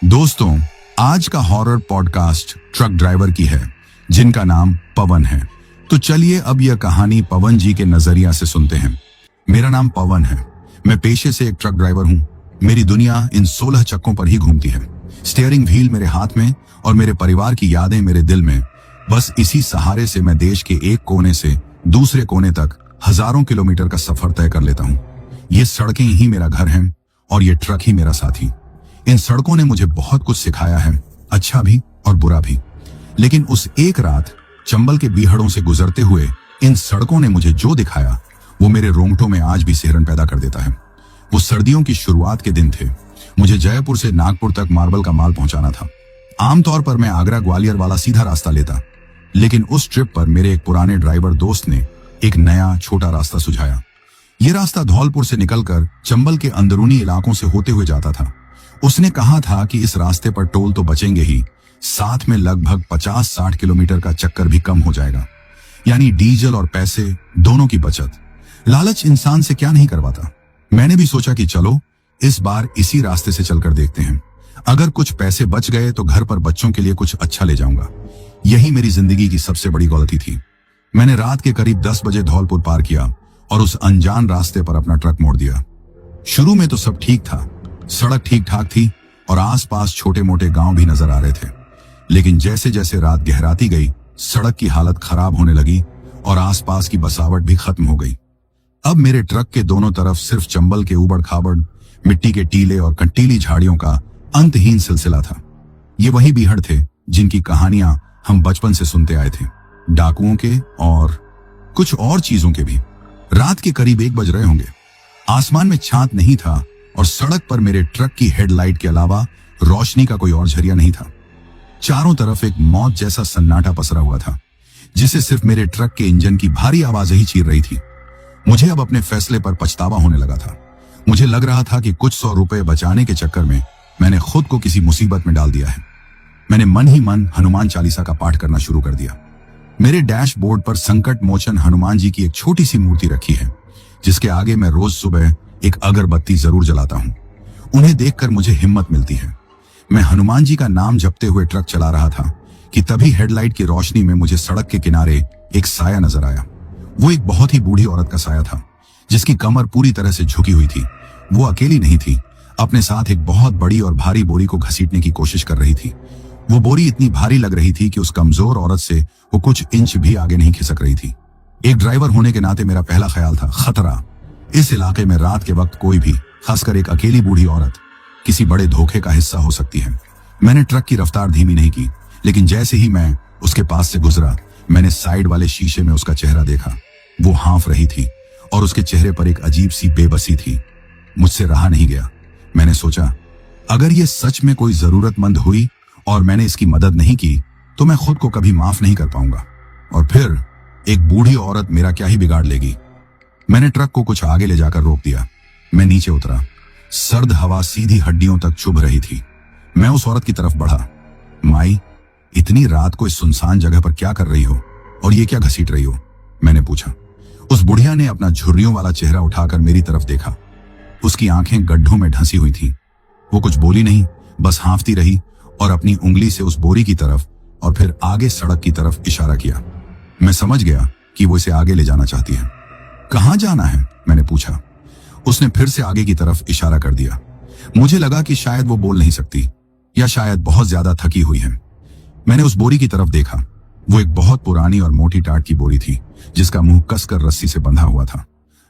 दोस्तों, आज का हॉरर पॉडकास्ट ट्रक ड्राइवर की है जिनका नाम पवन है। तो चलिए अब यह कहानी पवन जी के नजरिया से सुनते हैं। मेरा नाम पवन है। मैं पेशे से एक ट्रक ड्राइवर हूँ। मेरी दुनिया इन 16 चक्कों पर ही घूमती है। स्टीयरिंग व्हील मेरे हाथ में और मेरे परिवार की यादें मेरे दिल में। बस इसी सहारे से मैं देश के एक कोने से दूसरे कोने तक हजारों किलोमीटर का सफर तय कर लेता हूँ। ये सड़कें ही मेरा घर है और ये ट्रक ही मेरा साथी। इन सड़कों ने मुझे बहुत कुछ सिखाया है, अच्छा भी और बुरा भी। लेकिन उस एक रात चंबल के बीहड़ों से गुजरते हुए इन सड़कों ने मुझे जो दिखाया वो मेरे रोंगटों में आज भी सिहरन पैदा कर देता है। वो सर्दियों की शुरुआत के दिन थे। मुझे जयपुर से नागपुर तक मार्बल का माल पहुंचाना था। आमतौर पर मैं आगरा ग्वालियर वाला सीधा रास्ता लेता, लेकिन उस ट्रिप पर मेरे एक पुराने ड्राइवर दोस्त ने एक नया छोटा रास्ता सुझाया। ये रास्ता धौलपुर से निकलकर चंबल के अंदरूनी इलाकों से होते हुए जाता था। उसने कहा था कि इस रास्ते पर टोल तो बचेंगे ही, साथ में लगभग 50-60 किलोमीटर का चक्कर भी कम हो जाएगा, यानी डीजल और पैसे दोनों की बचत। लालच इंसान से क्या नहीं करवाता। मैंने भी सोचा कि चलो इस बार इसी रास्ते से चलकर देखते हैं। अगर कुछ पैसे बच गए तो घर पर बच्चों के लिए कुछ अच्छा ले जाऊंगा। यही मेरी जिंदगी की सबसे बड़ी गलती थी। मैंने रात के करीब 10 बजे धौलपुर पार किया और उस अनजान रास्ते पर अपना ट्रक मोड़ दिया। शुरू में तो सब ठीक था, सड़क ठीक ठाक थी और आसपास छोटे मोटे गांव भी नजर आ रहे थे। लेकिन जैसे जैसे रात गहराती गई, सड़क की हालत खराब होने लगी और आसपास की बसावट भी खत्म हो गई। अब मेरे ट्रक के दोनों तरफ सिर्फ चंबल के उबड़ खाबड़, मिट्टी के टीले और कंटीली झाड़ियों का अंतहीन सिलसिला था। ये वही बीहड़ थे जिनकी कहानियां हम बचपन से सुनते आए थे, डाकुओं के और कुछ और चीजों के भी। रात के करीब 1 बज रहे होंगे। आसमान में चांद नहीं था और सड़क पर मेरे ट्रक की हेडलाइट के अलावा रोशनी का कोई और जरिया नहीं था। चारों तरफ एक मौत जैसा सन्नाटा पसरा हुआ था, जिसे सिर्फ मेरे ट्रक के इंजन की भारी आवाजें ही चीर रही थी। मुझे अब अपने फैसले पर पछतावा होने लगा था। मुझे लग रहा था कि कुछ 100 रुपए बचाने के चक्कर में मैंने खुद को किसी मुसीबत में डाल दिया है। मैंने मन ही मन हनुमान चालीसा का पाठ करना शुरू कर दिया। मेरे डैशबोर्ड पर संकट मोचन हनुमान जी की एक छोटी सी मूर्ति रखी है, जिसके आगे मैं रोज सुबह एक अगरबत्ती जरूर जलाता हूँ। उन्हें देखकर मुझे हिम्मत मिलती है। मैं हनुमान जी का नाम जपते हुए ट्रक चला रहा था कि तभी हेडलाइट की रोशनी में मुझे सड़क के किनारे एक साया नजर आया। वो एक बहुत ही बूढ़ी औरत का साया था, जिसकी कमर पूरी तरह से झुकी हुई थी। वो अकेली नहीं थी, अपने साथ एक बहुत बड़ी और भारी बोरी को घसीटने की कोशिश कर रही थी। वो बोरी इतनी भारी लग रही थी कि उस कमजोर औरत से वो कुछ इंच भी आगे नहीं खिसक रही थी। एक ड्राइवर होने के नाते मेरा पहला ख्याल था खतरा। इस इलाके में रात के वक्त कोई भी, खासकर एक अकेली बूढ़ी औरत, किसी बड़े धोखे का हिस्सा हो सकती है। मैंने ट्रक की रफ्तार धीमी नहीं की, लेकिन जैसे ही मैं उसके पास से गुजरा, मैंने साइड वाले शीशे में उसका चेहरा देखा। वो हाँफ रही थी और उसके चेहरे पर एक अजीब सी बेबसी थी। मुझसे रहा नहीं गया। मैंने सोचा, अगर ये सच में कोई जरूरतमंद हुई और मैंने इसकी मदद नहीं की तो मैं खुद को कभी माफ नहीं कर पाऊंगा, और फिर एक बूढ़ी औरत मेरा क्या ही बिगाड़ लेगी। मैंने ट्रक को कुछ आगे ले जाकर रोक दिया। मैं नीचे उतरा। सर्द हवा सीधी हड्डियों तक चुभ रही थी। मैं उस औरत की तरफ बढ़ा। माई, इतनी रात को इस सुनसान जगह पर क्या कर रही हो और ये क्या घसीट रही हो? मैंने पूछा। उस बुढ़िया ने अपना झुर्रियों वाला चेहरा उठाकर मेरी तरफ देखा। उसकी आंखें गड्ढों में ढंसी हुई थी। वो कुछ बोली नहीं, बस हाँफती रही और अपनी उंगली से उस बोरी की तरफ और फिर आगे सड़क की तरफ इशारा किया। मैं समझ गया कि वो इसे आगे ले जाना चाहती है। कहाँ जाना है? मैंने पूछा। उसने फिर से आगे की तरफ इशारा कर दिया। मुझे लगा कि शायद वो बोल नहीं सकती या शायद बहुत ज्यादा थकी हुई है। मैंने उस बोरी की तरफ देखा। वो एक बहुत पुरानी और मोटी टाट की बोरी थी, जिसका मुंह कसकर रस्सी से बंधा हुआ था।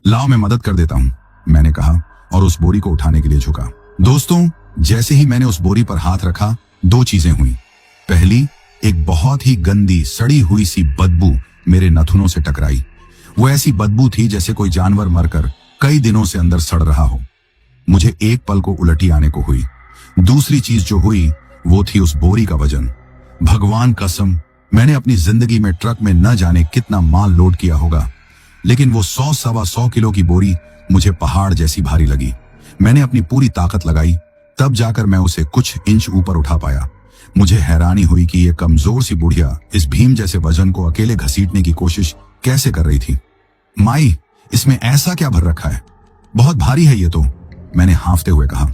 लाओ, मैं मदद कर देता हूँ, मैंने कहा और उस बोरी को उठाने के लिए झुका। दोस्तों, जैसे ही मैंने उस बोरी पर हाथ रखा, 2 चीजें हुई। पहली, एक बहुत ही गंदी सड़ी हुई सी बदबू मेरे नथुनों से टकराई। वो ऐसी बदबू थी जैसे कोई जानवर मरकर कई दिनों से अंदर सड़ रहा हो। मुझे एक पल को उलटी आने को हुई। दूसरी चीज जो हुई वो थी उस बोरी का वजन। भगवान कसम, मैंने अपनी जिंदगी में ट्रक में न जाने कितना माल लोड किया होगा, लेकिन वो 100-125 किलो की बोरी मुझे पहाड़ जैसी भारी लगी। मैंने अपनी पूरी ताकत लगाई, तब जाकर मैं उसे कुछ इंच ऊपर उठा पाया। मुझे हैरानी हुई कि ये कमजोर सी बुढ़िया इस भीम जैसे वजन को अकेले घसीटने की कोशिश कैसे कर रही थी। माई, इसमें ऐसा क्या भर रखा है? बहुत भारी है ये तो, मैंने हाँफते हुए कहा।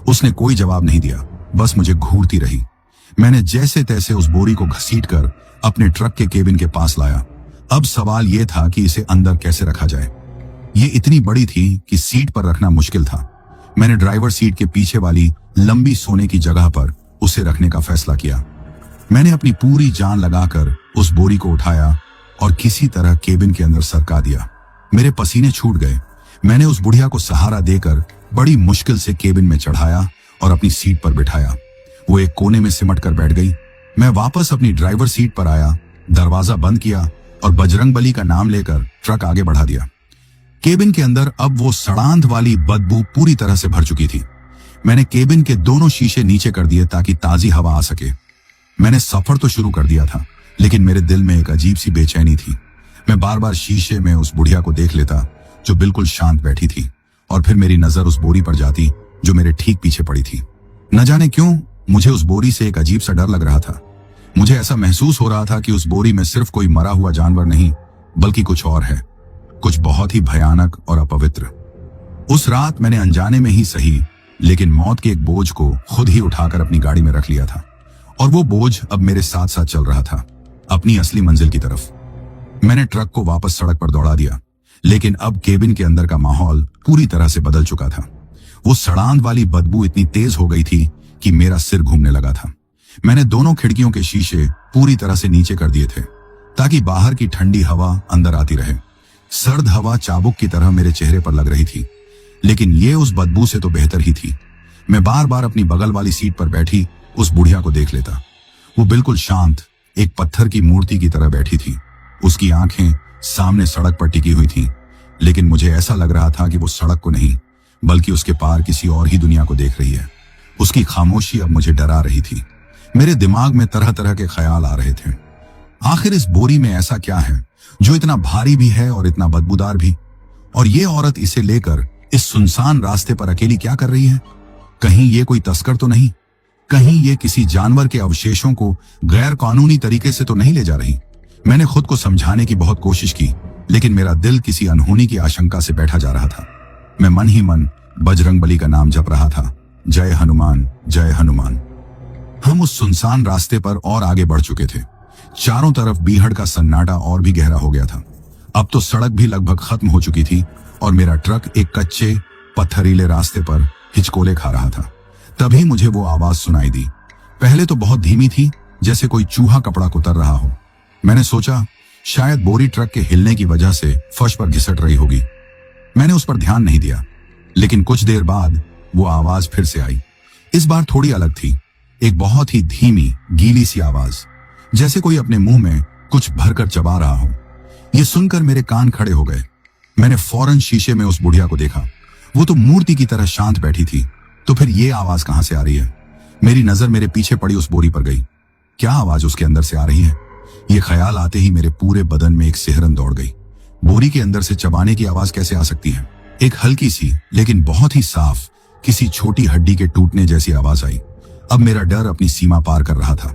उसने कोई जवाब नहीं दिया। बस मुझे घूरती रही। मैंने जैसे तैसे उस बोरी को घसीटकर अपने ट्रक के केबिन के पास लाया। अब सवाल यह था कि इसे अंदर कैसे रखा जाए। ये इतनी बड़ी थी कि सीट पर रखना मुश्किल था। मैंने ड्राइवर सीट के पीछे वाली लंबी सोने की जगह पर उसे रखने का फैसला किया। मैंने अपनी पूरी जान लगाकर उस बोरी को उठाया और किसी तरह केबिन के अंदर सरका दिया। मेरे पसीने छूट गए। मैंने उस बुढ़िया को सहारा देकर बड़ी मुश्किल से केबिन में चढ़ाया और अपनी सीट पर बिठाया। वो एक कोने में सिमट कर बैठ गई। मैं वापस अपनी ड्राइवर सीट पर आया, दरवाजा बंद किया और बजरंगबली का नाम लेकर ट्रक आगे बढ़ा दिया। केबिन के अंदर अब वो सड़ांध वाली बदबू पूरी तरह से भर चुकी थी। मैंने केबिन के दोनों शीशे नीचे कर दिए ताकि ताजी हवा आ सके। मैंने सफर तो शुरू कर दिया था, लेकिन मेरे दिल में एक अजीब सी बेचैनी थी। मैं बार बार शीशे में उस बुढ़िया को देख लेता जो बिल्कुल शांत बैठी थी, और फिर मेरी नजर उस बोरी पर जाती जो मेरे ठीक पीछे पड़ी थी। न जाने क्यों मुझे उस बोरी से एक अजीब सा डर लग रहा था। मुझे ऐसा महसूस हो रहा था कि उस बोरी में सिर्फ कोई मरा हुआ जानवर नहीं, बल्कि कुछ और है, कुछ बहुत ही भयानक और अपवित्र। उस रात मैंने अनजाने में ही सही, लेकिन मौत के एक बोझ को खुद ही उठाकर अपनी गाड़ी में रख लिया था, और वो बोझ अब मेरे साथ साथ चल रहा था, अपनी असली मंजिल की तरफ। मैंने ट्रक को वापस सड़क पर दौड़ा दिया, लेकिन अब केबिन के अंदर का माहौल पूरी तरह से बदल चुका था। वो सड़ांध वाली बदबू इतनी तेज हो गई थी कि मेरा सिर घूमने लगा था। मैंने दोनों खिड़कियों के शीशे पूरी तरह से नीचे कर दिए थे ताकि बाहर की ठंडी हवा अंदर आती रहे। सर्द हवा चाबुक की तरह मेरे चेहरे पर लग रही थी, लेकिन ये उस बदबू से तो बेहतर ही थी। मैं बार बार अपनी बगल वाली सीट पर बैठी उस बुढ़िया को देख लेता। वो बिल्कुल शांत एक पत्थर की मूर्ति की तरह बैठी थी। उसकी आंखें सामने सड़क पर टिकी हुई थीं, लेकिन मुझे ऐसा लग रहा था कि वो सड़क को नहीं, बल्कि उसके पार किसी और ही दुनिया को देख रही है। उसकी खामोशी अब मुझे डरा रही थी। मेरे दिमाग में तरह तरह के ख्याल आ रहे थे। आखिर इस बोरी में ऐसा क्या है जो इतना भारी भी है और इतना बदबूदार भी? और ये औरत इसे लेकर इस सुनसान रास्ते पर अकेली क्या कर रही है? कहीं ये कोई तस्कर तो नहीं? कहीं ये किसी जानवर के अवशेषों को गैर कानूनी तरीके से तो नहीं ले जा रही? मैंने खुद को समझाने की बहुत कोशिश की, लेकिन मेरा दिल किसी अनहोनी की आशंका से बैठा जा रहा था। मैं मन ही मन बजरंगबली का नाम जप रहा था, जय हनुमान जय हनुमान। हम उस सुनसान रास्ते पर और आगे बढ़ चुके थे। चारों तरफ बीहड़ का सन्नाटा और भी गहरा हो गया था। अब तो सड़क भी लगभग खत्म हो चुकी थी और मेरा ट्रक एक कच्चे पत्थरीले रास्ते पर हिचकोले खा रहा था। तभी मुझे वो आवाज सुनाई दी। पहले तो बहुत धीमी थी, जैसे कोई चूहा कपड़ा कुतर रहा हो। मैंने सोचा शायद बोरी ट्रक के हिलने की वजह से फर्श पर घिसट रही होगी। मैंने उस पर ध्यान नहीं दिया, लेकिन कुछ देर बाद वो आवाज फिर से आई। इस बार थोड़ी अलग थी, एक बहुत ही धीमी गीली सी आवाज, जैसे कोई अपने मुंह में कुछ भरकर चबा रहा हो। ये सुनकर मेरे कान खड़े हो गए। मैंने फौरन शीशे में उस बुढ़िया को देखा। वो तो मूर्ति की तरह शांत बैठी थी, तो फिर ये आवाज कहां से आ रही है? मेरी नजर मेरे पीछे पड़ी उस बोरी पर गई। क्या आवाज उसके अंदर से आ रही है? ये ख्याल आते ही मेरे पूरे बदन में एक सिहरन दौड़ गई। बोरी के अंदर से चबाने की आवाज कैसे आ सकती है? एक हल्की सी लेकिन बहुत ही साफ किसी छोटी हड्डी के टूटने जैसी आवाज आई। अब मेरा डर अपनी सीमा पार कर रहा था।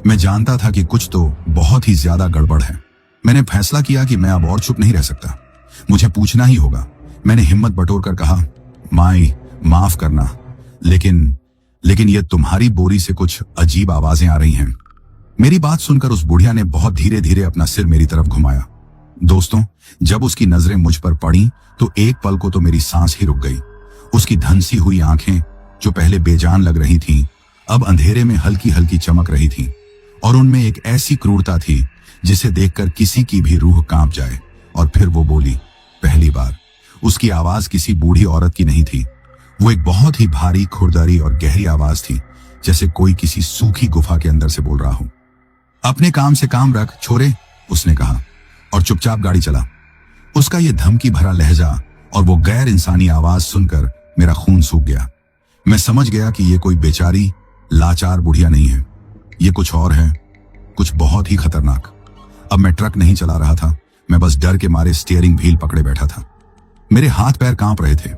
मैं जानता था कि कुछ तो बहुत ही ज्यादा गड़बड़ है। मैंने फैसला किया कि मैं अब और चुप नहीं रह सकता, मुझे पूछना ही होगा। मैंने हिम्मत बटोर कर कहा, माई माफ करना, लेकिन ये तुम्हारी बोरी से कुछ अजीब आवाजें आ रही हैं। मेरी बात सुनकर उस बुढ़िया ने बहुत धीरे धीरे अपना सिर मेरी तरफ घुमाया। दोस्तों, जब उसकी नजरें मुझ पर पड़ी तो एक पल को तो मेरी सांस ही रुक गई। उसकी धंसी हुई आंखें जो पहले बेजान लग रही थीं, अब अंधेरे में हल्की हल्की चमक रही थीं, और उनमें एक ऐसी क्रूरता थी जिसे देखकर किसी की भी रूह कांप जाए। और फिर वो बोली, पहली बार। उसकी आवाज किसी बूढ़ी औरत की नहीं थी। वो एक बहुत ही भारी, खुरदरी और गहरी आवाज थी, जैसे कोई किसी सूखी गुफा के अंदर से बोल रहा हो। अपने काम से काम रख छोरे, उसने कहा, और चुपचाप गाड़ी चला। उसका ये धमकी भरा लहजा और वो गैर इंसानी आवाज सुनकर मेरा खून सूख गया। मैं समझ गया कि ये कोई बेचारी लाचार बुढ़िया नहीं है, ये कुछ और है, कुछ बहुत ही खतरनाक। अब मैं ट्रक नहीं चला रहा था, मैं बस डर के मारे स्टीयरिंग व्हील पकड़े बैठा था। मेरे हाथ पैर कांप रहे थे।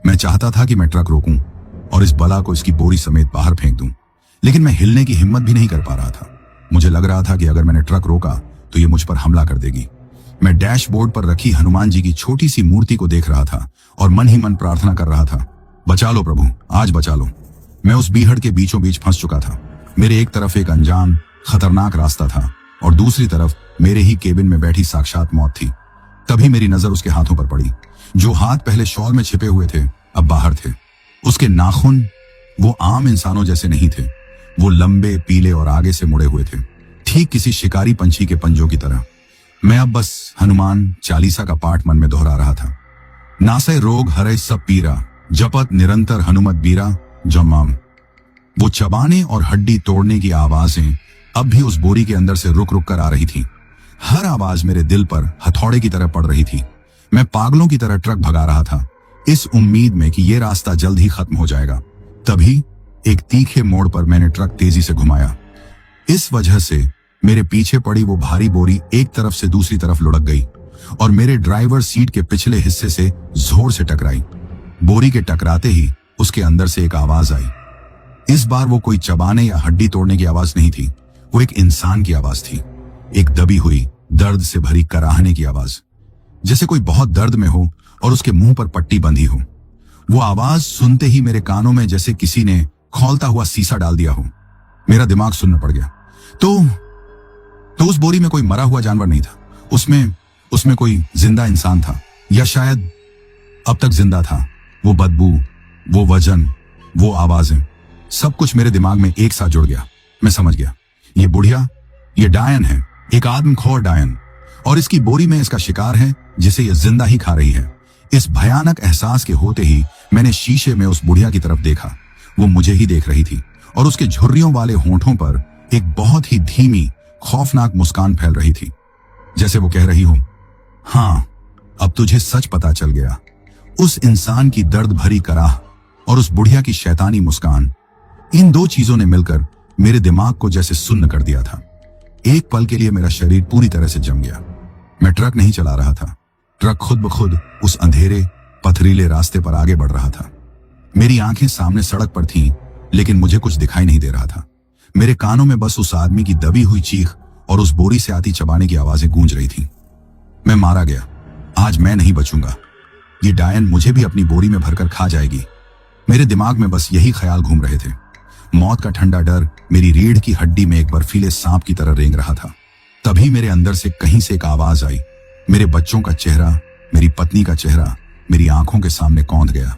मैं चाहता था कि मैं ट्रक रोकूं और इस बला को इसकी बोरी समेत बाहर फेंक दूं, लेकिन मैं हिलने की हिम्मत भी नहीं कर पा रहा था। मुझे लग रहा था कि अगर मैंने ट्रक रोका तो ये मुझ पर हमला कर देगी। मैं डैशबोर्ड पर रखी हनुमान जी की छोटी सी मूर्ति को देख रहा था और मन ही मन प्रार्थना कर रहा था, बचा लो प्रभु, आज बचा लो। मैं उस बीहड़ के बीचों बीच फंस चुका था। मेरे एक तरफ एक अनजान खतरनाक रास्ता था और दूसरी तरफ मेरे ही केबिन में बैठी साक्षात मौत थी। तभी मेरी नजर उसके हाथों पर पड़ी। जो हाथ पहले शॉल में छिपे हुए थे अब बाहर थे। उसके नाखून वो आम इंसानों जैसे नहीं थे। वो लंबे, पीले और आगे से मुड़े हुए थे, ठीक किसी शिकारी पंछी के पंजों की तरह। मैं अब बस हनुमान चालीसा का पाठ मन में दोहरा रहा था। नासे रोग हरे सब पीरा, जपत निरंतर हनुमत बीरा जमाम। वो चबाने और हड्डी तोड़ने की आवाजें अब भी उस बोरी के अंदर से रुक रुक कर आ रही थी। हर आवाज मेरे दिल पर हथौड़े की तरह पड़ रही थी। मैं पागलों की तरह ट्रक भगा रहा था, इस उम्मीद में कि यह रास्ता जल्द ही खत्म हो जाएगा। तभी एक तीखे मोड़ पर मैंने ट्रक तेजी से घुमाया। इस वजह से मेरे पीछे पड़ी वो भारी बोरी एक तरफ से दूसरी तरफ लुढ़क गई और मेरे ड्राइवर सीट के पिछले हिस्से से जोर से टकराई। बोरी के टकराते ही उसके अंदर से एक आवाज आई। इस बार वो कोई चबाने या हड्डी तोड़ने की आवाज नहीं थी, वो एक इंसान की आवाज थी। एक दबी हुई, दर्द से भरी कराहने की आवाज, जैसे कोई बहुत दर्द में हो और उसके मुंह पर पट्टी बंधी हो। वो आवाज सुनते ही मेरे कानों में जैसे किसी ने खौलता हुआ सीसा डाल दिया हो। मेरा दिमाग सुन्न पड़ गया। तो उस बोरी में कोई मरा हुआ जानवर नहीं था, उसमें कोई जिंदा इंसान था, या शायद अब तक जिंदा था। वो बदबू, वो वजन, वो आवाजें, सब कुछ मेरे दिमाग में एक साथ जुड़ गया। मैं समझ गया, ये बुढ़िया, ये डायन है, एक आदमखोर डायन, और इसकी बोरी में इसका शिकार है जिसे ये जिंदा ही खा रही है। इस भयानक एहसास के होते ही मैंने शीशे में उस बुढ़िया की तरफ देखा। वो मुझे ही देख रही थी और उसके झुर्रियों वाले होंठों पर एक बहुत ही धीमी, खौफनाक मुस्कान फैल रही थी, जैसे वो कह रही हो, हाँ, अब तुझे सच पता चल गया। उस इंसान की दर्द भरी कराह और उस बुढ़िया की शैतानी मुस्कान, इन दो चीजों ने मिलकर मेरे दिमाग को जैसे सुन्न कर दिया था। एक पल के लिए मेरा शरीर पूरी तरह से जम गया। मैं ट्रक नहीं चला रहा था, ट्रक खुद ब खुद उस अंधेरे, पथरीले रास्ते पर आगे बढ़ रहा था। मेरी आंखें सामने सड़क पर थीं, लेकिन मुझे कुछ दिखाई नहीं दे रहा था। मेरे कानों में बस उस आदमी की दबी हुई चीख और उस बोरी से आती चबाने की आवाजें गूंज रही थीं। मैं मारा गया, आज मैं नहीं बचूंगा। ये डायन मुझे भी अपनी बोरी में भरकर खा जाएगी। मेरे दिमाग में बस यही ख्याल घूम रहे थे। मौत का ठंडा डर मेरी रीढ़ की हड्डी में एक बर्फीले सांप की तरह रेंग रहा था। तभी मेरे अंदर से कहीं से एक आवाज आई। मेरे बच्चों का चेहरा, मेरी पत्नी का चेहरा मेरी आंखों के सामने कौंध गया।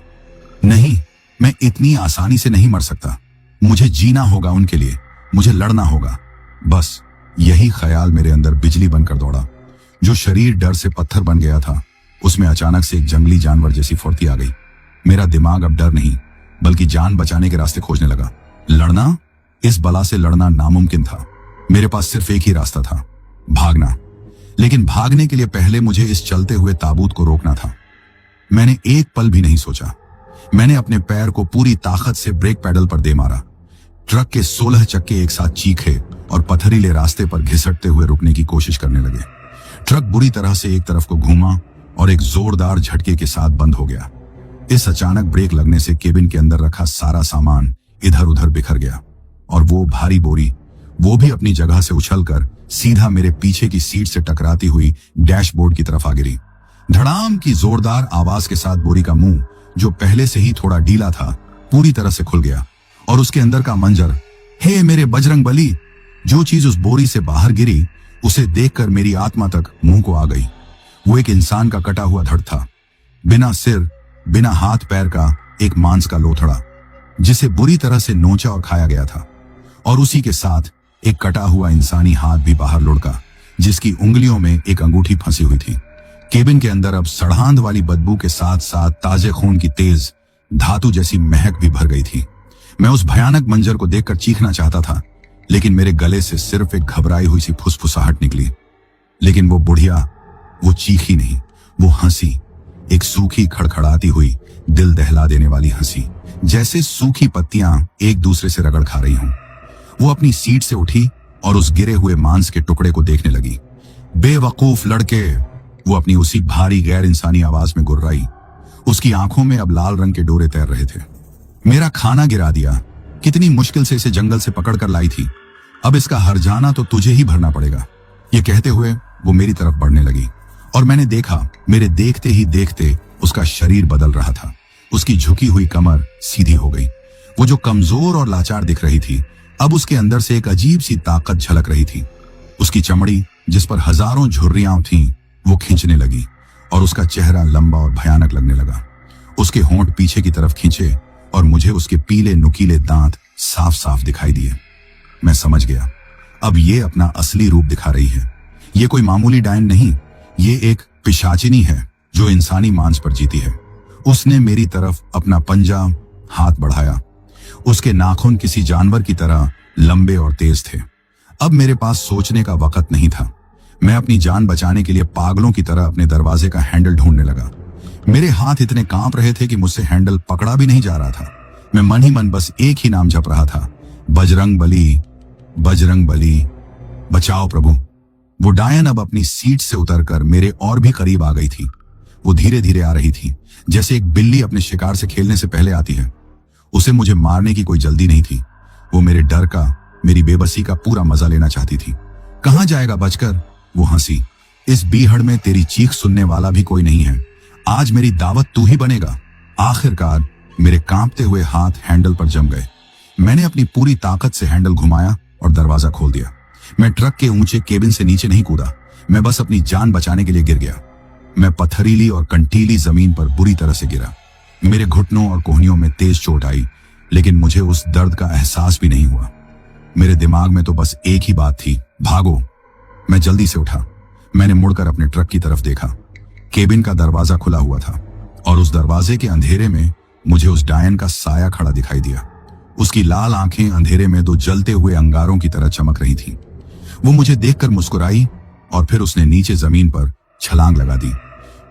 नहीं, मैं इतनी आसानी से नहीं मर सकता। मुझे जीना होगा उनके लिए, मुझे लड़ना होगा। बस यही ख्याल मेरे अंदर बिजली बनकर दौड़ा। जो शरीर डर से पत्थर बन गया था, उसमें अचानक से एक जंगली जानवर जैसी फुर्ती आ गई। मेरा दिमाग अब डर नहीं, बल्कि जान बचाने के रास्ते खोजने लगा। लड़ना, इस बला से लड़ना नामुमकिन था। मेरे पास सिर्फ एक ही रास्ता था, भागना। लेकिन भागने के लिए पहले मुझे इस चलते हुए ताबूत को रोकना था। मैंने एक पल भी नहीं सोचा। मैंने अपने पैर को पूरी ताकत से ब्रेक पैडल पर दे मारा। ट्रक के 16 चक्के एक साथ चीखे और पथरीले रास्ते पर घिसटते हुए रुकने की कोशिश करने लगे। ट्रक बुरी तरह से एक तरफ को घूमा और एक जोरदार झटके के साथ बंद हो गया। इस अचानक ब्रेक लगने से केबिन के अंदर रखा सारा सामान इधर उधर बिखर गया और वो भारी बोरी, वो भी अपनी जगह से उछलकर सीधा मेरे पीछे की सीट से टकराती हुई डैशबोर्ड की तरफ आ गिरी। धड़ाम की जोरदार आवाज के साथ बोरी का मुंह, जो पहले से ही थोड़ा ढीला था, पूरी तरह से खुल गया और उसके अंदर का मंजर, हे मेरे बजरंग बली! जो चीज उस बोरी से बाहर गिरी, उसे देखकर मेरी आत्मा तक मुंह को आ गई। वो एक इंसान का कटा हुआ धड़ था, बिना सिर, बिना हाथ पैर का एक मांस का लोथड़ा, जिसे बुरी तरह से नोचा और खाया गया था। और उसी के साथ एक कटा हुआ इंसानी हाथ भी बाहर लुढ़का, जिसकी उंगलियों में एक अंगूठी फंसी हुई थी। केबिन के अंदर अब सड़ांध वाली बदबू के साथ साथ ताजे खून की तेज धातु जैसी महक भी भर गई थी। मैं उस भयानक मंजर को देखकर चीखना चाहता था, लेकिन मेरे गले से सिर्फ एक घबराई हुई सी फुसफुसाहट निकली। लेकिन वो बुढ़िया, वो चीखी नहीं, वो हंसी, एक सूखी खड़खड़ाती हुई दिल दहला देने वाली हंसी, जैसे सूखी पत्तियां एक दूसरे से रगड़ खा रही हों। वो अपनी सीट से उठी और उस गिरे हुए मांस के टुकड़े को देखने लगी। बेवकूफ लड़के, वो अपनी उसी भारी गैर इंसानी आवाज में गुर्राई। उसकी आंखों में अब लाल रंग के डोरे तैर रहे थे। मेरा खाना गिरा दिया, कितनी मुश्किल से इसे जंगल से पकड़ कर लाई थी, अब इसका हर्जाना तो तुझे ही भरना पड़ेगा। ये कहते हुए वो मेरी तरफ बढ़ने लगी और मैंने देखा, मेरे देखते ही देखते उसका शरीर बदल रहा था। उसकी झुकी हुई कमर सीधी हो गई, वो जो कमजोर और लाचार दिख रही थी, अब उसके अंदर से एक अजीब सी ताकत झलक रही थी। उसकी चमड़ी, जिस पर हजारों झुर्रियां थीं, वो खींचने लगी और उसका चेहरा लंबा और भयानक लगने लगा। उसके होंठ पीछे की तरफ खींचे और मुझे उसके पीले नुकीले दांत साफ साफ दिखाई दिए। मैं समझ गया, अब ये अपना असली रूप दिखा रही है। ये कोई मामूली डायन नहीं, ये एक पिशाचिनी है जो इंसानी मांस पर जीती है। उसने मेरी तरफ अपना पंजा हाथ बढ़ाया। उसके नाखून किसी जानवर की तरह लंबे और तेज थे। अब मेरे पास सोचने का वक्त नहीं था। मैं अपनी जान बचाने के लिए पागलों की तरह अपने दरवाजे का हैंडल ढूंढने लगा। मेरे हाथ इतने कांप रहे थे कि मुझसे हैंडल पकड़ा भी नहीं जा रहा था। मैं मन ही मन बस एक ही नाम जप रहा था, बजरंग बली, बजरंग बली, बचाओ प्रभु। वो डायन अब अपनी सीट से उतरकर मेरे और भी करीब आ गई थी। वो धीरे धीरे आ रही थी, जैसे एक बिल्ली अपने शिकार से खेलने से पहले आती है। उसे मुझे मारने की कोई जल्दी नहीं थी। वो मेरे डर का, मेरी बेबसी का पूरा मजा लेना चाहती थी। कहां जाएगा बचकर? वो हंसी। इस बीहड़ में तेरी चीख सुनने वाला भी कोई नहीं है। आज मेरी दावत तू ही बनेगा। आखिरकार मेरे कांपते हुए हाथ हैंडल पर जम गए। मैंने अपनी पूरी ताकत से हैंडल घुमाया और दरवाजा खोल दिया। मैं ट्रक के ऊंचे केबिन से नीचे नहीं कूदा, मैं बस अपनी जान बचाने के लिए गिर गया। मैं पत्थरीली और कंटीली जमीन पर बुरी तरह से गिरा। मेरे घुटनों और कोहनियों में तेज चोट आई, लेकिन मुझे उस दर्द का एहसास भी नहीं हुआ। मेरे दिमाग में तो बस एक ही बात थी, भागो। मैं जल्दी से उठा। मैंने मुड़कर अपने ट्रक की तरफ देखा। केबिन का दरवाजा खुला हुआ था और उस दरवाजे के अंधेरे में मुझे उस डायन का साया खड़ा दिखाई दिया। उसकी लाल आंखें अंधेरे में दो जलते हुए अंगारों की तरह चमक रही थीं। वो मुझे देखकर मुस्कुराई और फिर उसने नीचे जमीन पर छलांग लगा दी।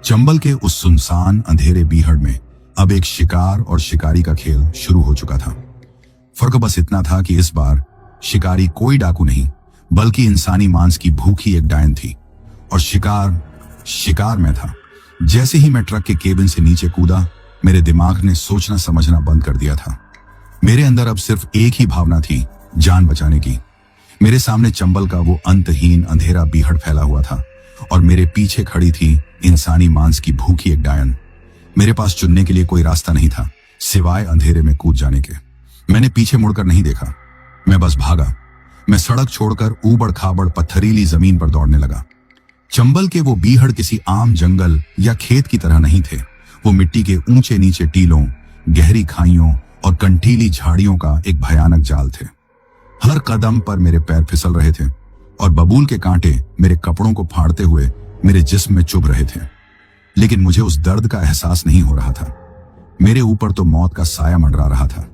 चंबल के उस सुनसान अंधेरे बीहड़ में अब एक शिकार और शिकारी का खेल शुरू हो चुका था। फर्क बस इतना था कि इस बार शिकारी कोई डाकू नहीं, बल्कि इंसानी मांस की भूखी एक डायन थी और शिकार में था। जैसे ही मैं ट्रक के केबिन से नीचे कूदा, मेरे दिमाग ने सोचना समझना बंद कर दिया था। मेरे अंदर अब सिर्फ एक ही भावना थी, जान बचाने की। मेरे सामने चंबल का वो अंतहीन अंधेरा बीहड़ फैला हुआ था और मेरे पीछे खड़ी थी इंसानी मांस की भूखी एक डायन। मेरे पास चुनने के लिए कोई रास्ता नहीं था सिवाय अंधेरे में कूद जाने के। मैंने पीछे मुड़कर नहीं देखा, मैं बस भागा। मैं सड़क छोड़कर ऊबड़ खाबड़ पत्थरीली जमीन पर दौड़ने लगा। चंबल के वो बीहड़ किसी आम जंगल या खेत की तरह नहीं थे। वो मिट्टी के ऊंचे नीचे टीलों, गहरी खाइयों और कंटीली झाड़ियों का एक भयानक जाल थे। हर कदम पर मेरे पैर फिसल रहे थे और बबूल के कांटे मेरे कपड़ों को फाड़ते हुए मेरे जिस्म में चुभ रहे थे। लेकिन मुझे उस दर्द का एहसास नहीं हो रहा था। मेरे ऊपर तो मौत का साया मंडरा रहा था।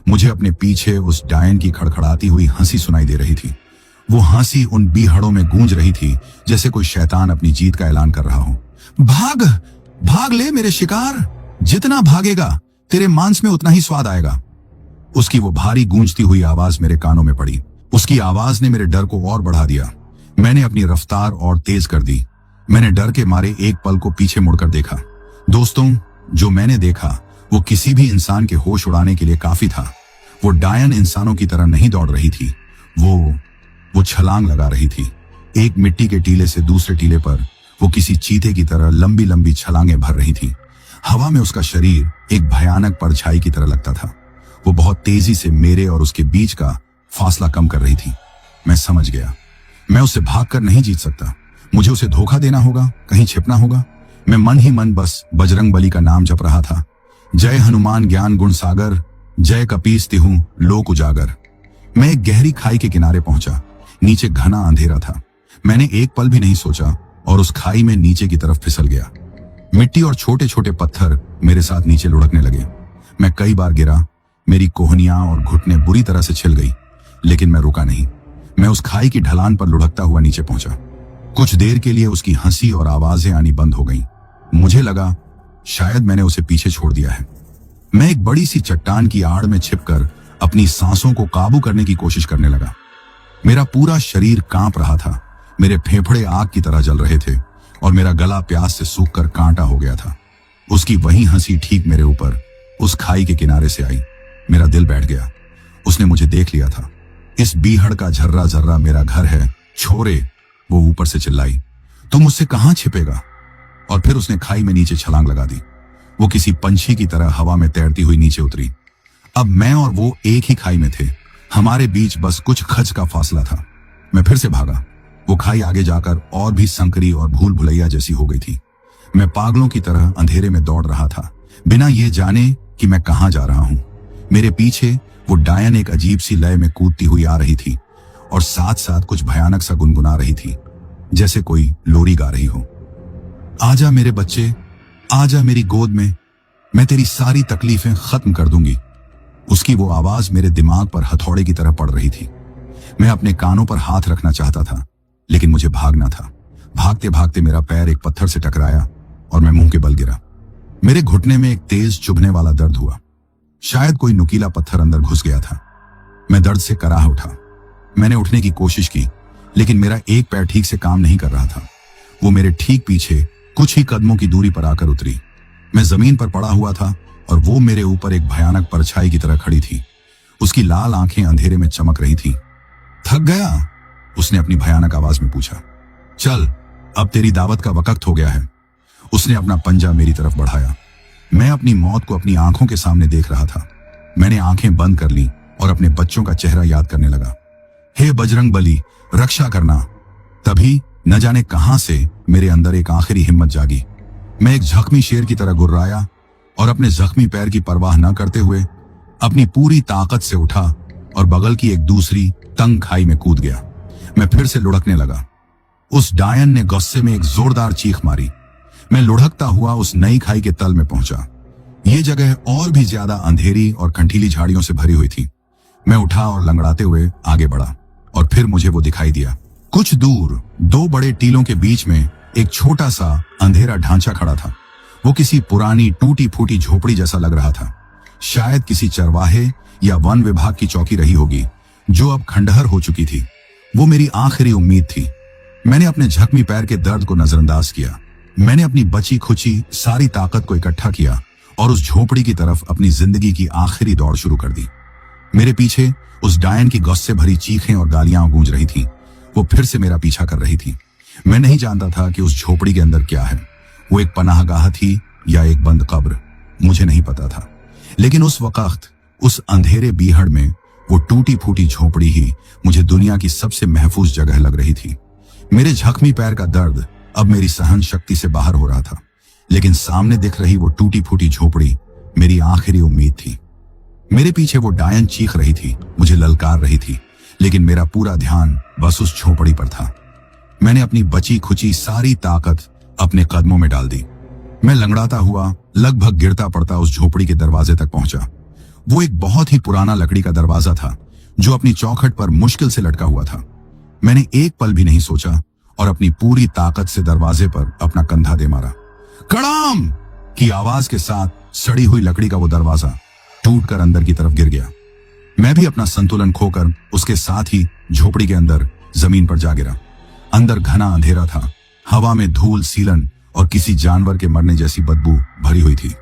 मुझे अपने पीछे उस डायन की खड़खड़ाती हुई हंसी सुनाई दे रही थी। वो हंसी उन बीहड़ों में गूंज रही थी जैसे कोई शैतान अपनी जीत का ऐलान कर रहा हो। भाग, भाग ले मेरे शिकार, जितना भागेगा तेरे मांस में उतना ही स्वाद आएगा। उसकी वो भारी गूंजती हुई आवाज मेरे कानों में पड़ी। उसकी आवाज ने मेरे डर को और बढ़ा दिया। मैंने अपनी रफ्तार और तेज कर दी। मैंने डर के मारे एक पल को पीछे मुड़कर देखा। दोस्तों, जो मैंने देखा वो किसी भी इंसान के होश उड़ाने के लिए काफी था। वो डायन इंसानों की तरह नहीं दौड़ रही थी, वो छलांग लगा रही थी। एक मिट्टी के टीले से दूसरे टीले पर वो किसी चीते की तरह लंबी लंबी छलांगें भर रही थी। हवा में उसका शरीर एक भयानक परछाई की तरह लगता था। वो बहुत तेजी से मेरे और उसके बीच का फासला कम कर रही थी। मैं समझ गया, मैं उससे भागकर नहीं जीत सकता। मुझे उसे धोखा देना होगा, कहीं छिपना होगा। मैं मन ही मन बस बजरंग बली का नाम जप रहा था। जय हनुमान ज्ञान गुण सागर, जय कपीस तिहु लोक उजागर। मैं एक गहरी खाई के किनारे पहुंचा। नीचे घना अंधेरा था। मैंने एक पल भी नहीं सोचा और उस खाई में नीचे की तरफ फिसल गया। मिट्टी और छोटे छोटे पत्थर मेरे साथ नीचे लुढ़कने लगे। मैं कई बार गिरा। मेरी कोहनियां और घुटने बुरी तरह से छिल गई, लेकिन मैं रुका नहीं। मैं उस खाई की ढलान पर लुढ़कता हुआ नीचे पहुंचा। कुछ देर के लिए उसकी हंसी और आवाजें आनी बंद हो गईं। मुझे लगा शायद मैंने उसे पीछे छोड़ दिया है। मैं एक बड़ी सी चट्टान की आड़ में छिपकर अपनी सांसों को काबू करने की कोशिश करने लगा। मेरा पूरा शरीर कांप रहा था। मेरे फेफड़े आग की तरह जल रहे थे और मेरा गला प्यास से सूखकर कांटा हो गया था। उसकी वही हंसी ठीक मेरे ऊपर उस खाई के किनारे से आई। मेरा दिल बैठ गया। उसने मुझे देख लिया था। इस बीहड़ का झर्रा झर्रा मेरा घर है, छोरे, वो ऊपर से चिल्लाई। तू मुझसे कहां छिपेगा? और फिर उसने खाई में नीचे छलांग लगा दी। वो किसी पंछी की तरह हवा में तैरती हुई नीचे उतरी। अब मैं और वो एक ही खाई में थे। हमारे बीच बस कुछ खच का फासला था। मैं फिर से भागा। वो खाई आगे जाकर और भी संकरी और भूल भुलैया जैसी हो गई थी। मैं पागलों की तरह अंधेरे में दौड़ रहा था, बिना ये जाने कि मैं कहां जा रहा हूं। मेरे पीछे वो डायन एक अजीब सी लय में कूदती हुई आ रही थी और साथ साथ कुछ भयानक सा गुनगुना रही थी, जैसे कोई लोरी गा रही हो। आजा मेरे बच्चे, आजा मेरी गोद में, मैं तेरी सारी तकलीफें खत्म कर दूंगी। उसकी वो आवाज मेरे दिमाग पर हथौड़े की तरह पड़ रही थी। मैं अपने कानों पर हाथ रखना चाहता था, लेकिन मुझे भागना था। भागते भागते मेरा पैर एक पत्थर से टकराया और मैं मुंह के बल गिरा। मेरे घुटने में एक तेज चुभने वाला दर्द हुआ। शायद कोई नुकीला पत्थर अंदर घुस गया था। मैं दर्द से कराह उठा। मैंने उठने की कोशिश की, लेकिन मेरा एक पैर ठीक से काम नहीं कर रहा था। वो मेरे ठीक पीछे कुछ ही कदमों की दूरी पर आकर उतरी। मैं जमीन पर पड़ा हुआ था और वो मेरे ऊपर एक भयानक परछाई की तरह खड़ी थी। उसकी लाल आंखें अंधेरे में चमक रही थीं। थक गया? उसने अपनी भयानक आवाज में पूछा। चल, अब तेरी दावत का वक्त हो गया है। उसने अपना पंजा मेरी तरफ बढ़ाया। मैं अपनी मौत को अपनी आंखों के सामने देख रहा था। मैंने आंखें बंद कर ली और अपने बच्चों का चेहरा याद करने लगा। हे बजरंग बली, रक्षा करना। तभी न जाने कहां से मेरे अंदर एक आखिरी हिम्मत जागी। मैं एक जख्मी शेर की तरह गुर्राया और अपने जख्मी पैर की परवाह न करते हुए अपनी पूरी ताकत से उठा और बगल की एक दूसरी तंग खाई में कूद गया। मैं फिर से लुढ़कने लगा। उस डायन ने गुस्से में एक जोरदार चीख मारी। मैं लुढ़कता हुआ उस नई खाई के तल में पहुंचा। ये जगह और भी ज्यादा अंधेरी और कंटीली झाड़ियों से भरी हुई थी। मैं उठा और लंगड़ाते हुए आगे बढ़ा और फिर मुझे वो दिखाई दिया। कुछ दूर दो बड़े टीलों के बीच में एक छोटा सा अंधेरा ढांचा खड़ा था। वो किसी पुरानी टूटी फूटी झोपड़ी जैसा लग रहा था। शायद किसी चरवाहे या वन विभाग की चौकी रही होगी, जो अब खंडहर हो चुकी थी। वो मेरी आखिरी उम्मीद थी। मैंने अपने जख्मी पैर के दर्द को नजरअंदाज किया। मैंने अपनी बची खुची सारी ताकत को इकट्ठा किया और उस झोपड़ी की तरफ अपनी जिंदगी की आखिरी दौड़ शुरू कर दी। मेरे पीछे उस डायन की गुस्से भरी चीखें और गालियां गूंज रही थी। वो फिर से मेरा पीछा कर रही थी। मैं नहीं जानता था कि उस झोपड़ी के अंदर क्या है। वो एक पनाहगाह थी या एक बंद कब्र, मुझे नहीं पता था। लेकिन उस वक्त उस अंधेरे बीहड़ में वो टूटी फूटी झोपड़ी ही मुझे दुनिया की सबसे महफूज जगह लग रही थी। मेरे जख्मी पैर का दर्द अब मेरी सहन शक्ति से बाहर हो रहा था, लेकिन सामने दिख रही वो टूटी फूटी झोपड़ी मेरी आखिरी उम्मीद थी। मेरे पीछे वो डायन चीख रही थी, मुझे ललकार रही थी, लेकिन मेरा पूरा ध्यान बस उस झोपड़ी पर था। मैंने अपनी बची खुची सारी ताकत अपने कदमों में डाल दी। मैं लंगड़ाता हुआ लगभग गिरता पड़ता उस झोपड़ी के दरवाजे तक पहुंचा। वो एक बहुत ही पुराना लकड़ी का दरवाजा था, जो अपनी चौखट पर मुश्किल से लटका हुआ था। मैंने एक पल भी नहीं सोचा और अपनी पूरी ताकत से दरवाजे पर अपना कंधा दे मारा। कड़ाम की आवाज के साथ सड़ी हुई लकड़ी का वो दरवाजा टूटकर अंदर की तरफ गिर गया। मैं भी अपना संतुलन खोकर उसके साथ ही झोपड़ी के अंदर जमीन पर जा गिरा। अंदर घना अंधेरा था। हवा में धूल, सीलन और किसी जानवर के मरने जैसी बदबू भरी हुई थी।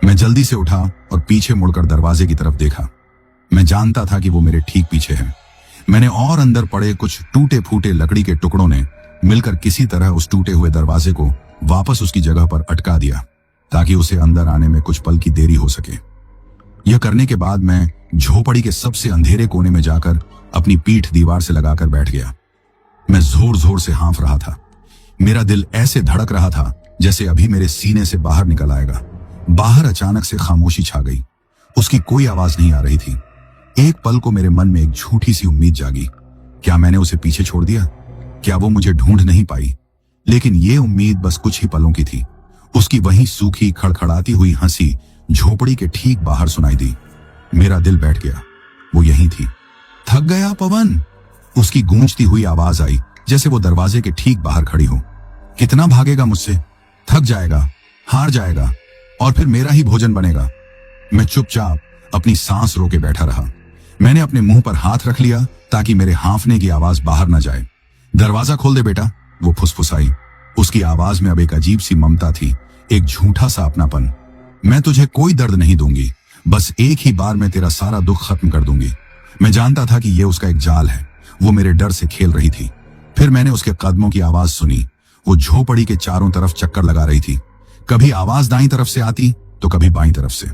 मैं जल्दी से उठा और पीछे मुड़कर दरवाजे की तरफ देखा। मैं जानता था कि वो मेरे ठीक पीछे है। मैंने और अंदर पड़े कुछ टूटे फूटे लकड़ी के टुकड़ों ने मिलकर किसी तरह उस टूटे हुए दरवाजे को वापस उसकी जगह पर अटका दिया, ताकि उसे अंदर आने में कुछ पल की देरी हो सके। यह करने के बाद मैं झोपड़ी के सबसे अंधेरे कोने में जाकर अपनी पीठ दीवार से लगाकर बैठ गया। मैं जोर जोर से हाँफ रहा था। मेरा दिल ऐसे धड़क रहा था जैसे अभी मेरे सीने से बाहर निकल आएगा। बाहर अचानक से खामोशी छा गई। उसकी कोई आवाज नहीं आ रही थी। एक पल को मेरे मन में एक झूठी सी उम्मीद जागी। क्या मैंने उसे पीछे छोड़ दिया? क्या वो मुझे ढूंढ नहीं पाई? लेकिन ये उम्मीद बस कुछ ही पलों की थी। उसकी वही सूखी खड़खड़ाती हुई हंसी झोपड़ी के ठीक बाहर सुनाई दी। मेरा दिल बैठ गया। वो यहीं थी। थक गया पवन? उसकी गूंजती हुई आवाज आई, जैसे वो दरवाजे के ठीक बाहर खड़ी हो। कितना भागेगा मुझसे? थक जाएगा, हार जाएगा और फिर मेरा ही भोजन बनेगा। मैं चुपचाप अपनी सांस रोके बैठा रहा। मैंने अपने मुंह पर हाथ रख लिया ताकि मेरे हांफने की आवाज बाहर न जाए। दरवाजा खोल दे बेटा, वो फुसफुसाई। उसकी आवाज में अब एक अजीब सी ममता थी, एक झूठा सा अपनापन। मैं तुझे कोई दर्द नहीं दूंगी, बस एक ही बार में तेरा सारा दुख खत्म कर दूंगी। मैं जानता था कि यह उसका एक जाल है। वो मेरे डर से खेल रही थी। फिर मैंने उसके कदमों की आवाज सुनी। वो झोपड़ी के चारों तरफ चक्कर लगा रही थी। कभी आवाज दाईं तरफ से आती तो कभी बाईं तरफ से।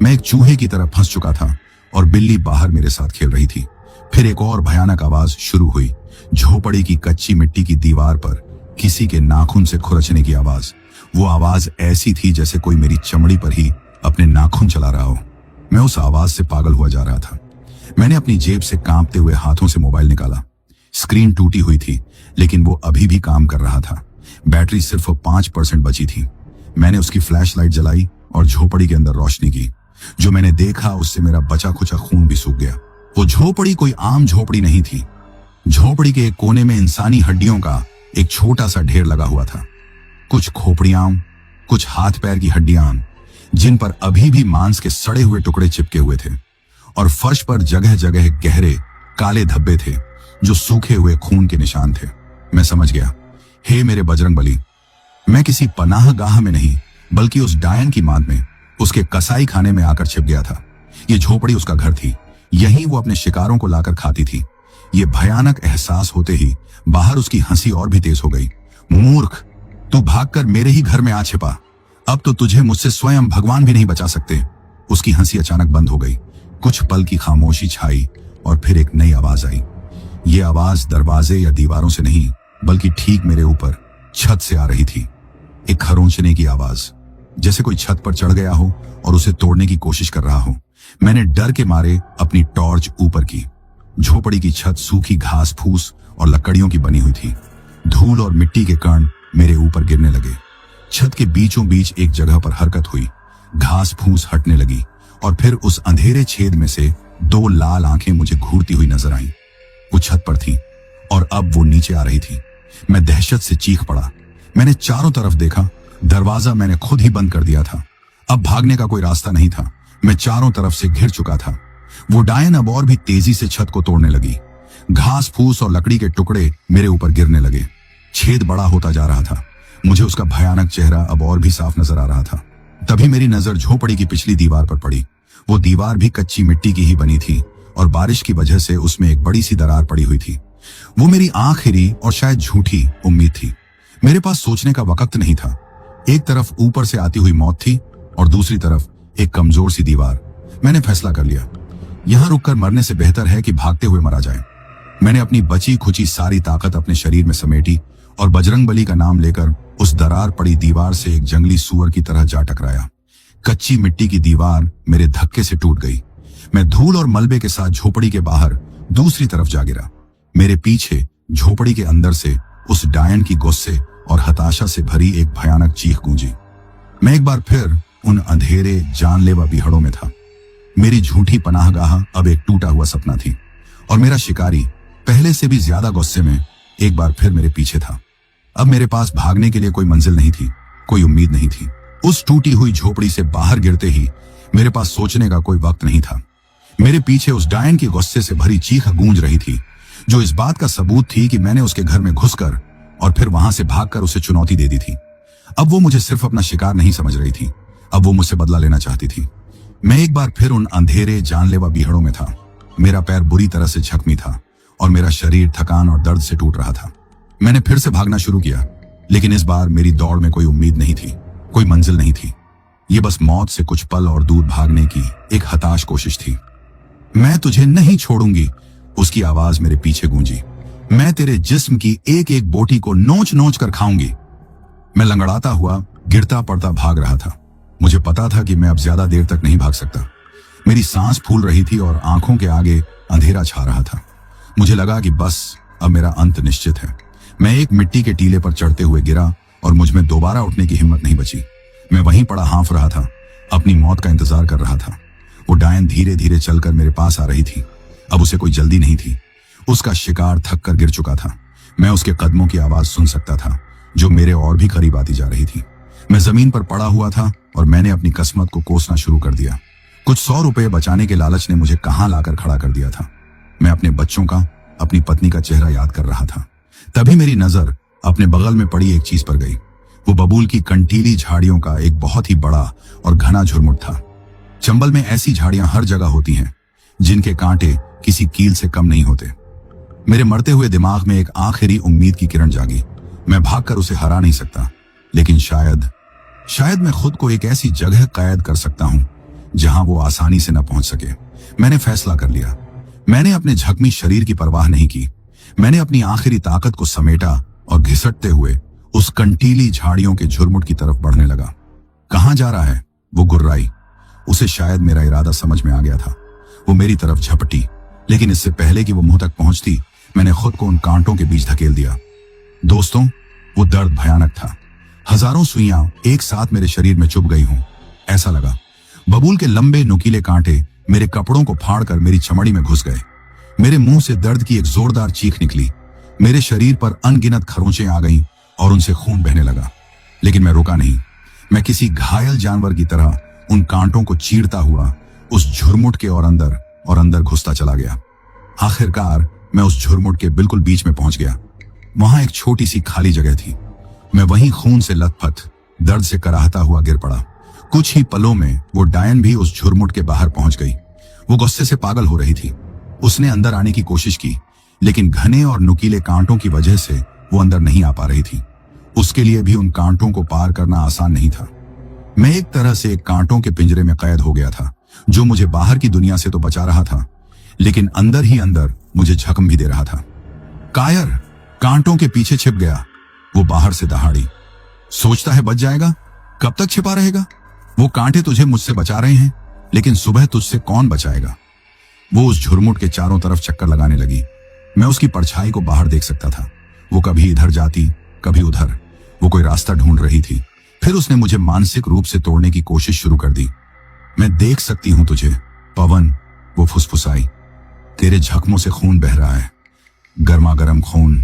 मैं एक चूहे की तरह फंस चुका था और बिल्ली बाहर मेरे साथ खेल रही थी। फिर एक और भयानक आवाज शुरू हुई। झोपड़ी की कच्ची मिट्टी की दीवार पर किसी के नाखून से खुरचने की आवाज। वो आवाज ऐसी थी जैसे कोई मेरी चमड़ी पर ही अपने नाखून चला रहा हो। मैं उस आवाज से पागल हुआ जा रहा था। मैंने अपनी जेब से कांपते हुए हाथों से मोबाइल निकाला। स्क्रीन टूटी हुई थी, लेकिन वो अभी भी काम कर रहा था। बैटरी सिर्फ 5% बची थी। मैंने उसकी फ्लैशलाइट जलाई और झोपड़ी के अंदर रोशनी की। जो मैंने देखा उससे मेरा बचा खुचा खून भी सूख गया। वो झोपड़ी कोई आम झोपड़ी नहीं थी। झोपड़ी के एक कोने में इंसानी हड्डियों का एक छोटा सा ढेर लगा हुआ था। कुछ खोपड़ियां, कुछ हाथ पैर की हड्डियां, जिन पर अभी भी मांस के सड़े हुए टुकड़े चिपके हुए थे, और फर्श पर जगह जगह गहरे काले धब्बे थे जो सूखे हुए खून के निशान थे। मैं समझ गया, हे मेरे बजरंगबली, मैं किसी पनाहगाह में नहीं बल्कि उस डायन की मांद में, उसके कसाई खाने में आकर छिप गया था। ये झोपड़ी उसका घर थी। यहीं वो अपने शिकारों को लाकर खाती थी। ये भयानक एहसास होते ही बाहर उसकी हंसी और भी तेज हो गई। मूर्ख, तू भागकर मेरे ही घर में आ छिपा। अब तो तुझे मुझसे स्वयं भगवान भी नहीं बचा सकते। उसकी हंसी अचानक बंद हो गई। कुछ पल की खामोशी छाई और फिर एक नई आवाज आई। ये आवाज दरवाजे या दीवारों से नहीं बल्कि ठीक मेरे ऊपर छत से आ रही थी। एक खरोंचने की आवाज, जैसे कोई छत पर चढ़ गया हो और उसे तोड़ने की कोशिश कर रहा हो। मैंने डर के मारे अपनी टॉर्च ऊपर की। झोपड़ी की छत सूखी घास फूस और लकड़ियों की बनी हुई थी। धूल और मिट्टी के कण मेरे ऊपर गिरने लगे। छत के बीचों बीच एक जगह पर हरकत हुई। घास फूस हटने लगी और फिर उस अंधेरे छेद में से दो लाल आंखें मुझे घूरती हुई नजर आईं। वो छत पर थी और अब वो नीचे आ रही थी। मैं दहशत से चीख पड़ा। मैंने चारों तरफ देखा। दरवाजा मैंने खुद ही बंद कर दिया था। अब भागने का कोई रास्ता नहीं था। मैं चारों तरफ से घिर चुका था। वो डायन अब और भी तेजी से छत को तोड़ने लगी। घास फूस और लकड़ी के टुकड़े मेरे ऊपर गिरने लगे। छेद बड़ा होता जा रहा था। मुझे उसका भयानक चेहरा अब और भी साफ नजर आ रहा था। तभी मेरी नजर झोपड़ी की पिछली दीवार पर पड़ी। वो दीवार भी कच्ची मिट्टी की ही बनी थी और बारिश की वजह से उसमें एक बड़ी सी दरार पड़ी हुई थी। वो मेरी आखिरी और शायद झूठी उम्मीद थी। मेरे पास सोचने का वक्त नहीं था। एक तरफ ऊपर से आती हुई मौत थी और दूसरी तरफ एक कमजोर सी दीवार। मैंने फैसला कर लिया, यहां रुककर मरने से बेहतर है कि भागते हुए मरा जाए। मैंने अपनी बची खुची सारी ताकत अपने शरीर में समेटी और बजरंगबली का नाम लेकर उस दरार पड़ी दीवार से एक जंगली सूअर की तरह जा टकराया। कच्ची मिट्टी की दीवार मेरे धक्के से टूट गई। मैं धूल और मलबे के साथ झोपड़ी के बाहर दूसरी तरफ जा गिरा। मेरे पीछे झोपड़ी के अंदर से उस डायन की गुस्से और हताशा से भरी एक भयानक चीख गूंजी। मैं एक बार फिर उन अंधेरे जानलेवा बिहड़ों में था। मेरी झूठी पनाहगाह अब एक टूटा हुआ सपना थी और मेरा शिकारी पहले से भी ज्यादा गुस्से में एक बार फिर मेरे पीछे था। अब मेरे पास भागने के लिए कोई मंजिल नहीं थी, कोई उम्मीद नहीं थी। उस टूटी हुई झोपड़ी से बाहर गिरते ही मेरे पास सोचने का कोई वक्त नहीं था। मेरे पीछे उस डायन की गुस्से से भरी चीख गूंज रही थी, जो इस बात का सबूत थी कि मैंने उसके घर में घुसकर और फिर वहां से भागकर उसे चुनौती दे दी थी। अब वो मुझे सिर्फ अपना शिकार नहीं समझ रही थी, अब वो मुझसे बदला लेना चाहती थी। मैं एक बार फिर उन अंधेरे जानलेवा बिहड़ों में था। मेरा पैर बुरी तरह से जख्मी था और मेरा शरीर थकान और दर्द से टूट रहा था। मैंने फिर से भागना शुरू किया, लेकिन इस बार मेरी दौड़ में कोई उम्मीद नहीं थी, कोई मंजिल नहीं थी। ये बस मौत से कुछ पल और दूर भागने की एक हताश कोशिश थी। मैं तुझे नहीं छोड़ूंगी, उसकी आवाज मेरे पीछे गूंजी। मैं तेरे जिस्म की एक एक बोटी को नोच नोच कर खाऊंगी। मैं लंगड़ाता हुआ गिरता पड़ता भाग रहा था। मुझे पता था कि मैं अब ज्यादा देर तक नहीं भाग सकता। मेरी सांस फूल रही थी और आंखों के आगे अंधेरा छा रहा था। मुझे लगा कि बस अब मेरा अंत निश्चित है। मैं एक मिट्टी के टीले पर चढ़ते हुए गिरा और मुझ में दोबारा उठने की हिम्मत नहीं बची। मैं वहीं पड़ा हाँफ रहा था, अपनी मौत का इंतजार कर रहा था। वो डायन धीरे धीरे चलकर मेरे पास आ रही थी। अब उसे कोई जल्दी नहीं थी। उसका शिकार थक कर गिर चुका था। मैं उसके कदमों की आवाज सुन सकता था, जो मेरे और भी करीब आती जा रही थी। मैं जमीन पर पड़ा हुआ था और मैंने अपनी किस्मत को कोसना शुरू कर दिया। कुछ 100 रुपए बचाने के लालच ने मुझे कहां लाकर खड़ा कर दिया था। मैं अपने बच्चों का, अपनी पत्नी का चेहरा याद कर रहा था। तभी मेरी नजर अपने बगल में पड़ी एक चीज पर गई। वो बबूल की कंटीली झाड़ियों का एक बहुत ही बड़ा और घना झुरमुट था। चंबल में ऐसी झाड़ियां हर जगह होती हैं, जिनके कांटे किसी कील से कम नहीं होते। मेरे मरते हुए दिमाग में एक आखिरी उम्मीद की किरण जागी। मैं भागकर उसे हरा नहीं सकता, लेकिन शायद मैं खुद को एक ऐसी जगह कैद कर सकता हूं जहां वो आसानी से न पहुंच सके। मैंने फैसला कर लिया। मैंने अपने जख्मी शरीर की परवाह नहीं की। मैंने अपनी आखिरी ताकत को समेटा और घिसटते हुए उस कंटीली झाड़ियों के झुरमुट की तरफ बढ़ने लगा। कहां जा रहा है? वो गुर्राई। उसे शायद मेरा इरादा समझ में आ गया था। वो मेरी तरफ झपटी, लेकिन इससे पहले कि वो मुंह तक पहुंचती, मैंने खुद को उन कांटों के बीच धकेल दिया। दोस्तों, वो दर्द भयानक था। हजारों सुइयां एक साथ मेरे शरीर में चुभ गई हों, ऐसा लगा। बबूल के लंबे नुकीले कांटे मेरे कपड़ों को फाड़कर मेरी चमड़ी में घुस गए। मेरे मुंह से दर्द की एक जोरदार चीख निकली। मेरे शरीर पर अनगिनत खरोंचें आ गईं और उनसे खून बहने लगा। लेकिन मैं रुका नहीं। मैं किसी घायल जानवर की तरह उन कांटों को चीरता हुआ उस झुरमुट के और अंदर घुसता चला गया। आखिरकार मैं उस झुरमुट के बिल्कुल बीच में पहुंच गया। वहां एक छोटी सी खाली जगह थी। मैं वहीं खून से लथपथ दर्द से कराहता हुआ गिर पड़ा। कुछ ही पलों में वो डायन भी उस झुरमुट के बाहर पहुंच गई। वो गुस्से से पागल हो रही थी। उसने अंदर आने की कोशिश की, लेकिन घने और नुकीले कांटों की वजह से वो अंदर नहीं आ पा रही थी। उसके लिए भी उन कांटों को पार करना आसान नहीं था। मैं एक तरह से एक कांटों के पिंजरे में कैद हो गया था, जो मुझे बाहर की दुनिया से तो बचा रहा था, लेकिन अंदर ही अंदर मुझे जख्म भी दे रहा था। कायर, कांटों के पीछे छिप गया। वो बाहर से दहाड़ी। सोचता है बच जाएगा? कब तक छिपा रहेगा? वो कांटे तुझे मुझसे बचा रहे हैं, लेकिन सुबह तुझसे कौन बचाएगा? वो उस झुरमुट के चारों तरफ चक्कर लगाने लगी। मैं उसकी परछाई को बाहर देख सकता था। वो कभी इधर जाती, कभी उधर। वो कोई रास्ता ढूंढ रही थी। फिर उसने मुझे मानसिक रूप से तोड़ने की कोशिश शुरू कर दी। मैं देख सकती हूं तुझे, पवन, वो फुसफुसाई। तेरे जख्मों से खून बह रहा है, गर्मा गर्म खून।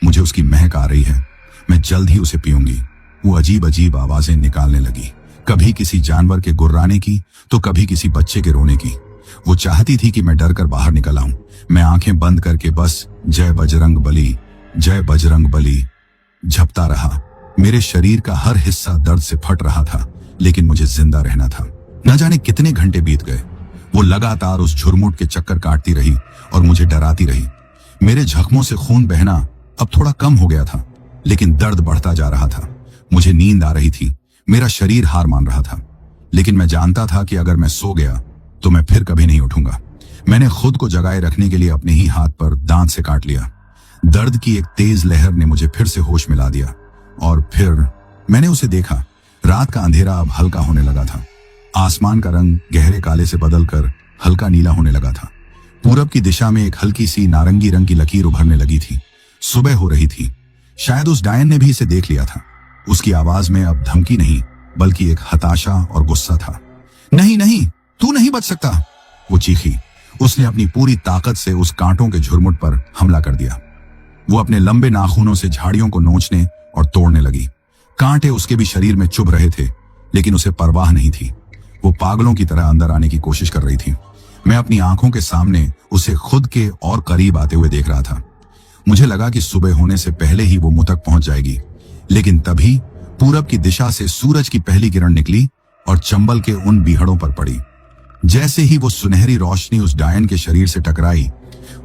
मुझे उसकी महक आ रही है। मैं जल्द ही उसे पीऊंगी। वो अजीब अजीब आवाजें निकालने लगी, कभी किसी जानवर के गुर्राने की, तो कभी किसी बच्चे के रोने की। वो चाहती थी कि मैं डर कर बाहर निकल आऊं। मैं आंखें बंद करके बस जय बजरंग बली, जय बजरंग बली झपता रहा। मेरे शरीर का हर हिस्सा दर्द से फट रहा था, लेकिन मुझे जिंदा रहना था। न जाने कितने घंटे बीत गए। वो लगातार उस झुरमुट के चक्कर काटती रही और मुझे डराती रही। मेरे जख्मों से खून बहना अब थोड़ा कम हो गया था, लेकिन दर्द बढ़ता जा रहा था। मुझे नींद आ रही थी। मेरा शरीर हार मान रहा था, लेकिन मैं जानता था कि अगर मैं सो गया तो मैं फिर कभी नहीं उठूंगा। मैंने खुद को जगाए रखने के लिए अपने ही हाथ पर दांत से काट लिया। दर्द की एक तेज लहर ने मुझे फिर से होश मिला दिया और फिर मैंने उसे देखा। रात का अंधेरा अब हल्का होने लगा था। आसमान का रंग गहरे काले से बदलकर हल्का नीला होने लगा था। पूरब की दिशा में एक हल्की सी नारंगी रंग की लकीर उभरने लगी थी। सुबह हो रही थी। शायद उस डायन ने भी इसे देख लिया था। उसकी आवाज में अब धमकी नहीं, बल्कि एक हताशा और गुस्सा था। नहीं नहीं, तू नहीं बच सकता, वो चीखी। उसने अपनी पूरी ताकत से उस कांटों के झुरमुट पर हमला कर दिया। वो अपने लंबे नाखूनों से झाड़ियों को नोचने और तोड़ने लगी। कांटे उसके भी शरीर में चुभ रहे थे, लेकिन उसे परवाह नहीं थी। वो पागलों की तरह अंदर आने की कोशिश कर रही थी। मैं अपनी आंखों के सामने उसे खुद के और करीब आते हुए देख रहा था। मुझे लगा कि सुबह होने से पहले ही वो मुंह तक पहुंच जाएगी, लेकिन तभी पूरब की दिशा से सूरज की पहली किरण निकली और चंबल के उन बीहड़ों पर पड़ी। जैसे ही वो सुनहरी रोशनी उस डायन के शरीर से टकराई,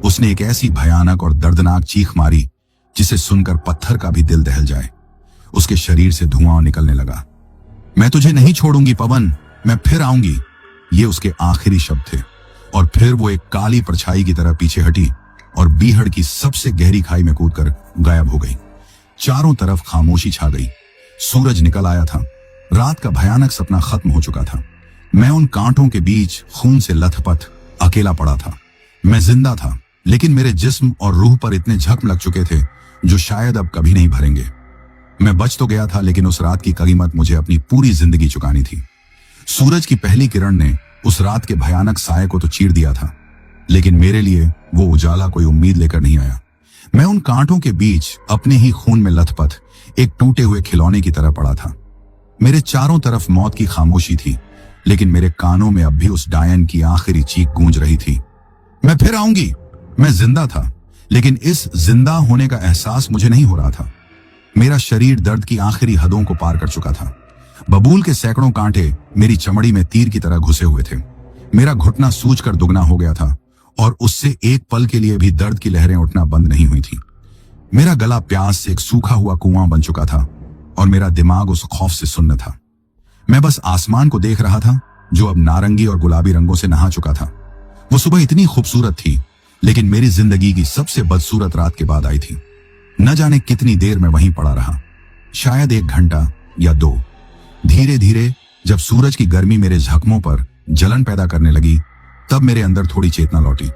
उसने एक ऐसी भयानक और दर्दनाक चीख मारी जिसे सुनकर पत्थर का भी दिल दहल जाए। उसके शरीर से धुआं निकलने लगा। मैं तुझे नहीं छोड़ूंगी पवन, मैं फिर आऊंगी। ये उसके आखिरी शब्द थे। और फिर वो एक काली परछाई की तरह पीछे हटी और बीहड़ की सबसे गहरी खाई में कूदकर गायब हो गई। चारों तरफ खामोशी छा गई। सूरज निकल आया था। रात का भयानक सपना खत्म हो चुका था। मैं उन कांटों के बीच खून से लथपथ अकेला पड़ा था। मैं जिंदा था, लेकिन मेरे जिस्म और रूह पर इतने जख्म लग चुके थे जो शायद अब कभी नहीं भरेंगे। मैं बच तो गया था, लेकिन उस रात की कीमत मुझे अपनी पूरी जिंदगी चुकानी थी। सूरज की पहली किरण ने उस रात के भयानक साये को तो चीर दिया था, लेकिन मेरे लिए वो उजाला कोई उम्मीद लेकर नहीं आया। मैं उन कांटों के बीच अपने ही खून में लथपथ एक टूटे हुए खिलौने की तरह पड़ा था। मेरे चारों तरफ मौत की खामोशी थी, लेकिन मेरे कानों में अब भी उस डायन की आखिरी चीख गूंज रही थी। मैं फिर आऊंगी। मैं जिंदा था, लेकिन इस जिंदा होने का एहसास मुझे नहीं हो रहा था। मेरा शरीर दर्द की आखिरी हदों को पार कर चुका था। बबूल के सैकड़ों कांटे मेरी चमड़ी में तीर की तरह घुसे हुए थे। मेरा घुटना सूजकर दुगना हो गया था और उससे एक पल के लिए भी दर्द की लहरें उठना बंद नहीं हुई थी। मेरा गला प्यास से एक सूखा हुआ कुआं बन चुका था और मेरा दिमाग उस खौफ से सुन्न था। मैं बस आसमान को देख रहा था जो अब नारंगी और गुलाबी रंगों से नहा चुका था। वो सुबह इतनी खूबसूरत थी, लेकिन मेरी जिंदगी की सबसे बदसूरत रात के बाद आई थी। न जाने कितनी देर मैं वहीं पड़ा रहा, शायद 1 घंटा या 2। धीरे धीरे जब सूरज की गर्मी मेरे जख्मों पर जलन पैदा करने लगी, तब मेरे अंदर थोड़ी चेतना लौटी।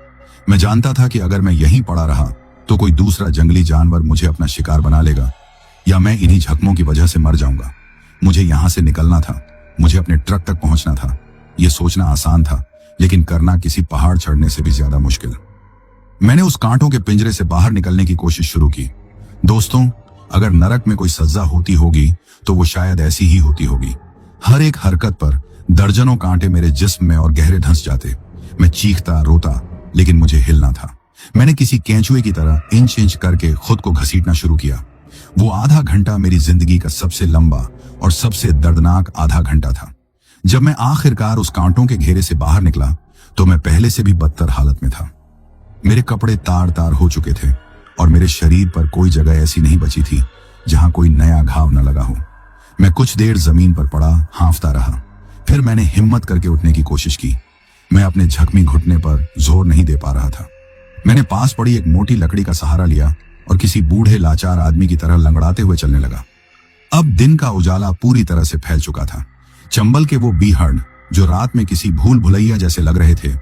मैं जानता था कि अगर मैं यहीं पड़ा रहा तो कोई दूसरा जंगली जानवर मुझे अपना शिकार बना लेगा, या मैं इन्हीं जख्मों की वजह से मर जाऊंगा। मुझे यहां से निकलना था, मुझे अपने ट्रक तक पहुंचना था। यह सोचना आसान था, लेकिन करना किसी पहाड़ चढ़ने से भी ज्यादा मुश्किल। मैंने उस कांटों के पिंजरे से बाहर निकलने की कोशिश शुरू की। दोस्तों, अगर नरक में कोई सजा होती होगी तो वो शायद ऐसी ही होती होगी। हर एक हरकत पर दर्जनों कांटे मेरे जिस्म में और गहरे धंस जाते। मैं चीखता रोता, लेकिन मुझे हिलना था। मैंने किसी केंचुए की तरह इंच इंच करके खुद को घसीटना शुरू किया। वो आधा घंटा मेरी जिंदगी का सबसे लंबा और सबसे दर्दनाक आधा घंटा था। जब मैं आखिरकार उस कांटों के घेरे से बाहर निकला तो मैं पहले से भी बदतर हालत में था। मेरे कपड़े तार तार हो चुके थे और मेरे शरीर पर कोई जगह ऐसी नहीं बची थी जहां कोई नया घाव न लगा हो। मैं कुछ देर जमीन पर पड़ा हांफता रहा। फिर मैंने हिम्मत करके उठने की कोशिश की। मैं अपने जख्मी घुटने पर जोर नहीं दे पा रहा था। मैंने पास पड़ी एक मोटी लकड़ी का सहारा लिया और किसी बूढ़े लाचार आदमी की तरह लंगड़ाते हुए चलने लगा। अब दिन का उजाला पूरी तरह से फैल चुका था। चंबल के वो बीहड़ जो रात में किसी भूल भुलैया जैसे लग रहे थे,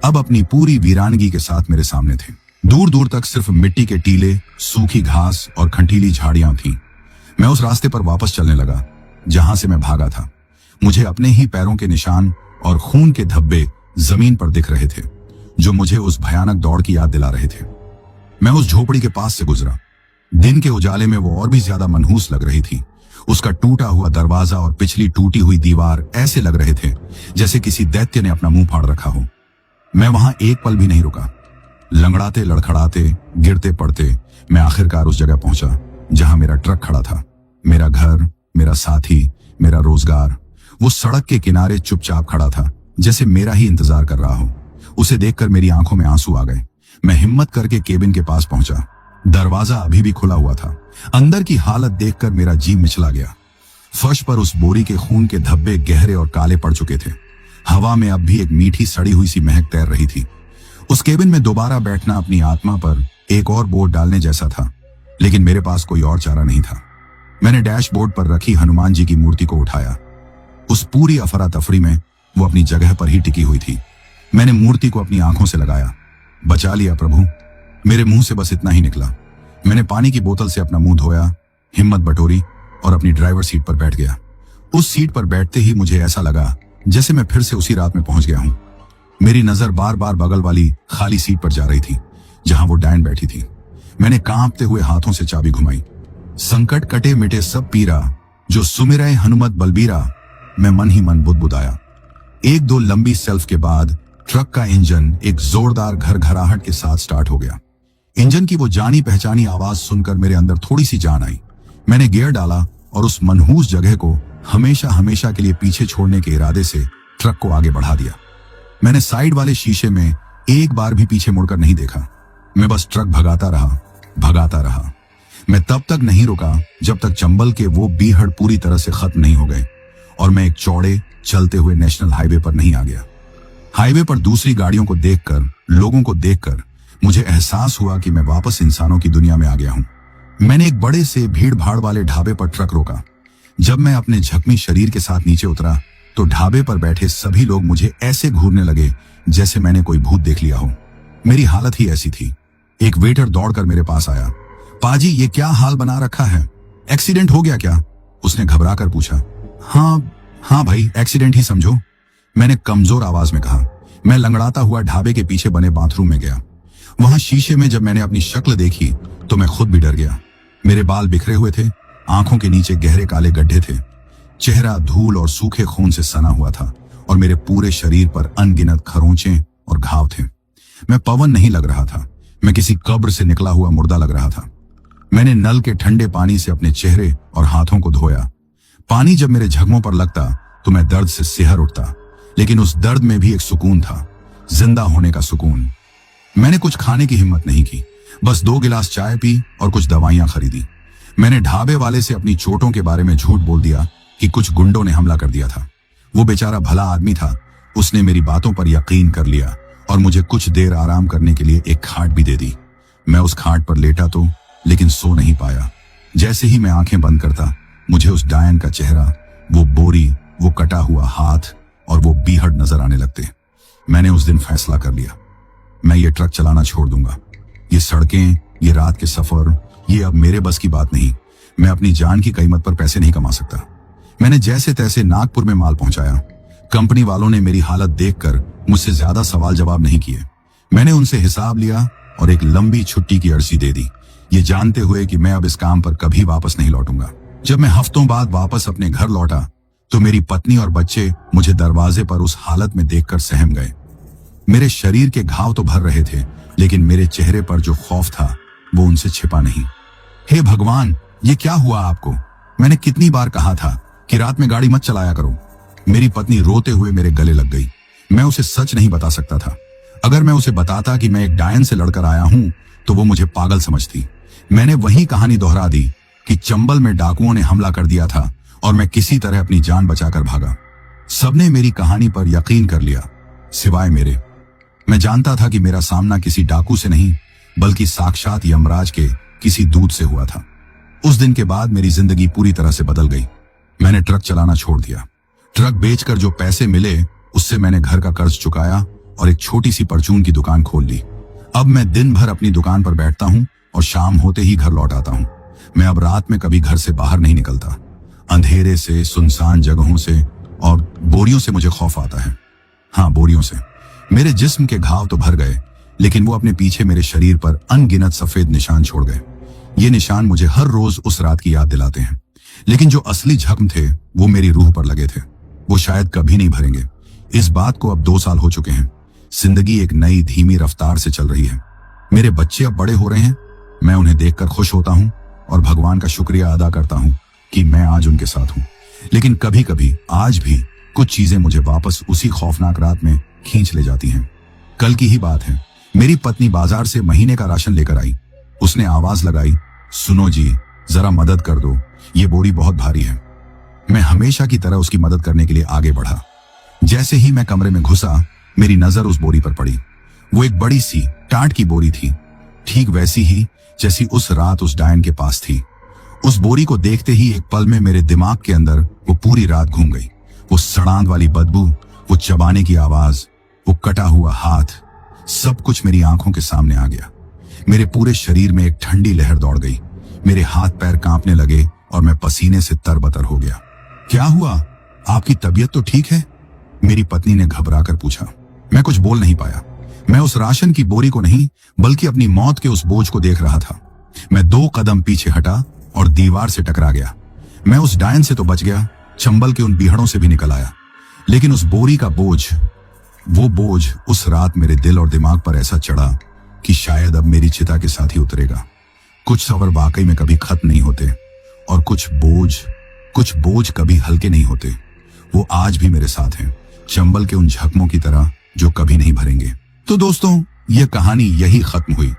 अब अपनी पूरी वीरानगी के साथ मेरे सामने थे। दूर दूर तक सिर्फ मिट्टी के टीले, सूखी घास और खंटीली झाड़ियां थीं। मैं उस रास्ते पर वापस चलने लगा जहां से मैं भागा था। मुझे अपने ही पैरों के निशान और खून के धब्बे जमीन पर दिख रहे थे, जो मुझे उस भयानक दौड़ की याद दिला रहे थे। मैं उस झोपड़ी के पास से गुजरा। दिन के उजाले में वो और भी ज्यादा मनहूस लग रही थी। उसका टूटा हुआ दरवाजा और पिछली टूटी हुई दीवार ऐसे लग रहे थे जैसे किसी दैत्य ने अपना मुंह फाड़ रखा हो। मैं वहां एक पल भी नहीं रुका। लंगड़ाते लड़खड़ाते गिरते पड़ते मैं आखिरकार उस जगह पहुंचा जहां मेरा ट्रक खड़ा था। मेरा घर, मेरा साथी, मेरा रोजगार वो सड़क के किनारे चुपचाप खड़ा था, जैसे मेरा ही इंतजार कर रहा हो। उसे देखकर मेरी आंखों में आंसू आ गए। मैं हिम्मत करके केबिन के पास पहुंचा। दरवाजा अभी भी खुला हुआ था। अंदर की हालत देखकर मेरा जी मिचला गया। फर्श पर उस बोरी के खून के धब्बे गहरे और काले पड़ चुके थे। हवा में अब भी एक मीठी सड़ी हुई सी महक तैर रही थी। उस केबिन में दोबारा बैठना अपनी आत्मा पर एक और बोझ डालने जैसा था, लेकिन मेरे पास कोई और चारा नहीं था। मैंने डैशबोर्ड पर रखी हनुमान जी की मूर्ति को उठाया। उस पूरी अफरा तफरी में वो अपनी जगह पर ही टिकी हुई थी। मैंने मूर्ति को अपनी आंखों से लगाया। बचा लिया प्रभु, मेरे मुंह से बस इतना ही निकला। मैंने पानी की बोतल से अपना मुंह धोया, हिम्मत बटोरी और अपनी ड्राइवर सीट पर बैठ गया। उस सीट पर बैठते ही मुझे ऐसा लगा जैसे मैं फिर से उसी रात में पहुंच गया हूं। मेरी नजर बार बार बगल वाली खाली सीट पर जा रही थी जहां वो डायन बैठी थी। मैंने कांपते हुए हाथों से चाबी घुमाई। संकट कटे मिटे सब पीरा, जो सुमिरै हनुमत बलबीरा, मैं मन ही मन बुदबुदाया। 1-2 लंबी सेल्फ के बाद ट्रक का इंजन एक जोरदार घरघराहट के साथ स्टार्ट हो गया। इंजन की वो जानी पहचानी आवाज सुनकर मेरे अंदर थोड़ी सी जान आई। मैंने गियर डाला और उस मनहूस जगह को हमेशा हमेशा के लिए पीछे छोड़ने के इरादे से ट्रक को आगे बढ़ा दिया। मैंने साइड वाले शीशे में एक बार भी पीछे मुड़कर नहीं देखा। मैं बस ट्रक भगाता रहा। मैं तब तक नहीं रुका जब तक चंबल के वो बीहड़ पूरी तरह से खत्म नहीं हो गए और मैं एक चौड़े चलते हुए नेशनल हाईवे पर नहीं आ गया। हाईवे पर दूसरी गाड़ियों को देखकर, लोगों को देखकर मुझे एहसास हुआ कि मैं वापस इंसानों की दुनिया में आ गया हूं। मैंने एक बड़े से भीड़ भाड़ वाले ढाबे पर ट्रक रोका। जब मैं अपने जख्मी शरीर के साथ नीचे उतरा तो ढाबे पर बैठे सभी लोग मुझे ऐसे घूरने लगे जैसे मैंने कोई भूत देख लिया हो। मेरी हालत ही ऐसी थी। एक वेटर दौड़कर मेरे पास आया। पाजी, ये क्या हाल बना रखा है? एक्सीडेंट हो गया क्या? उसने घबरा कर पूछा। हाँ भाई, एक्सीडेंट ही समझो, मैंने कमजोर आवाज में कहा। मैं लंगड़ाता हुआ ढाबे के पीछे बने बाथरूम में गया। वहां शीशे में जब मैंने अपनी शक्ल देखी तो मैं खुद भी डर गया। मेरे बाल बिखरे हुए थे, आंखों के नीचे गहरे काले गड्ढे थे, चेहरा धूल और सूखे खून से सना हुआ था और मेरे पूरे शरीर पर अनगिनत खरोंचे और घाव थे। मैं पवन नहीं लग रहा था, मैं किसी कब्र से निकला हुआ मुर्दा लग रहा था। मैंने नल के ठंडे पानी से अपने चेहरे और हाथों को धोया। पानी जब मेरे जख्मों पर लगता तो मैं दर्द से सिहर उठता, लेकिन उस दर्द में भी एक सुकून था, जिंदा होने का सुकून। मैंने कुछ खाने की हिम्मत नहीं की, बस 2 गिलास चाय पी और कुछ दवाइयां खरीदी। मैंने ढाबे वाले से अपनी चोटों के बारे में झूठ बोल दिया कि कुछ गुंडों ने हमला कर दिया था। वो बेचारा भला आदमी था, उसने मेरी बातों पर यकीन कर लिया और मुझे कुछ देर आराम करने के लिए एक खाट भी दे दी। मैं उस खाट पर लेटा तो, लेकिन सो नहीं पाया। जैसे ही मैं आंखें बंद करता, मुझे उस डायन का चेहरा, वो बोरी, वो कटा हुआ हाथ और वो बीहड़ नजर आने लगते। मैंने उस दिन फैसला कर लिया, मैं ये ट्रक चलाना छोड़ दूंगा। ये सड़कें, ये रात के सफर, ये अब मेरे बस की बात नहीं। मैं अपनी जान की कीमत पर पैसे नहीं कमा सकता। मैंने जैसे तैसे नागपुर में माल पहुंचाया। कंपनी वालों ने मेरी हालत देखकर मुझसे ज्यादा सवाल जवाब नहीं किए। मैंने उनसे हिसाब लिया और एक लंबी छुट्टी की अर्जी दे दी, ये जानते हुए कि मैं अब इस काम पर कभी वापस नहीं लौटूंगा। जब मैं हफ्तों बाद वापस अपने घर लौटा तो मेरी पत्नी और बच्चे मुझे दरवाजे पर उस हालत में देखकर सहम गए। मेरे शरीर के घाव तो भर रहे थे, लेकिन मेरे चेहरे पर जो खौफ था वो उनसे छिपा नहीं। हे भगवान, ये क्या हुआ आपको? मैंने कितनी बार कहा था कि रात में गाड़ी मत चलाया करो। मेरी पत्नी रोते हुए मेरे गले लग गई। मैं उसे सच नहीं बता सकता था। अगर मैं उसे बताता कि मैं एक डायन से लड़कर आया हूं तो वो मुझे पागल समझती। मैंने वही कहानी दोहरा दी कि चंबल में डाकुओं ने हमला कर दिया था और मैं किसी तरह अपनी जान बचाकर भागा। सबने मेरी कहानी पर यकीन कर लिया, सिवाय मेरे। मैं जानता था कि मेरा सामना किसी डाकू से नहीं, बल्कि साक्षात यमराज के किसी दूत से हुआ था। उस दिन के बाद मेरी जिंदगी पूरी तरह से बदल गई। मैंने ट्रक चलाना छोड़ दिया। ट्रक बेचकर जो पैसे मिले उससे मैंने घर का कर्ज चुकाया और एक छोटी सी परचून की दुकान खोल ली। अब मैं दिन भर अपनी दुकान पर बैठता हूँ और शाम होते ही घर लौट आता हूँ। मैं अब रात में कभी घर से बाहर नहीं निकलता। अंधेरे से, सुनसान जगहों से और बोरियों से मुझे खौफ आता है। हाँ, बोरियों से। मेरे जिस्म के घाव तो भर गए, लेकिन वो अपने पीछे मेरे शरीर पर अनगिनत सफेद निशान छोड़ गए। ये निशान मुझे हर रोज उस रात की याद दिलाते हैं, लेकिन जो असली जख्म थे वो मेरी रूह पर लगे थे। वो शायद कभी नहीं भरेंगे। इस बात को अब 2 साल हो चुके हैं। जिंदगी एक नई धीमी रफ्तार से चल रही है। मेरे बच्चे अब बड़े हो रहे हैं। मैं उन्हें देखकर खुश होता हूँ और भगवान का शुक्रिया अदा करता हूँ कि मैं आज उनके साथ हूँ। लेकिन कभी कभी, आज भी, कुछ चीजें मुझे वापस उसी खौफनाक रात में खींच ले जाती हैं। कल की ही बात है। मेरी पत्नी बाजार से महीने का राशन लेकर आई। उसने आवाज लगाई, सुनो जी, जरा मदद कर दो, ये बोरी बहुत भारी है। मैं हमेशा की तरह उसकी मदद करने के लिए आगे बढ़ा। जैसे ही मैं कमरे में घुसा, मेरी नजर उस बोरी पर पड़ी। वो एक बड़ी सी टाट की बोरी थी, ठीक वैसी ही जैसी उस रात उस डायन के पास थी। उस बोरी को देखते ही एक पल में मेरे दिमाग के अंदर वो पूरी रात घूम गई। वो सड़ांध वाली बदबू, वो चबाने की आवाज, वो कटा हुआ हाथ, सब कुछ मेरी आंखों के सामने आ गया। मेरे पूरे शरीर में एक ठंडी लहर दौड़ गई। मेरे हाथ पैर कांपने लगे और मैं पसीने से तरबतर हो गया। क्या हुआ? आपकी तबीयत तो ठीक है? मेरी पत्नी ने घबराकर पूछा। मैं कुछ बोल नहीं पाया। मैं उस राशन की बोरी को नहीं, बल्कि अपनी मौत के उस बोझ को देख रहा था। मैं 2 कदम पीछे हटा और दीवार से टकरा गया। मैं उस डायन से तो बच गया, चंबल के उन बीहड़ों से भी निकल आया, लेकिन उस बोरी का बोझ, वो बोझ उस रात मेरे दिल और दिमाग पर ऐसा चढ़ा कि शायद अब मेरी चिता के साथ ही उतरेगा। कुछ सफर वाकई में कभी खत्म नहीं होते और कुछ बोझ कभी हल्के नहीं होते। वो आज भी मेरे साथ हैं, चंबल के उन जख्मों की तरह जो कभी नहीं भरेंगे। तो दोस्तों, यह कहानी यही खत्म हुई।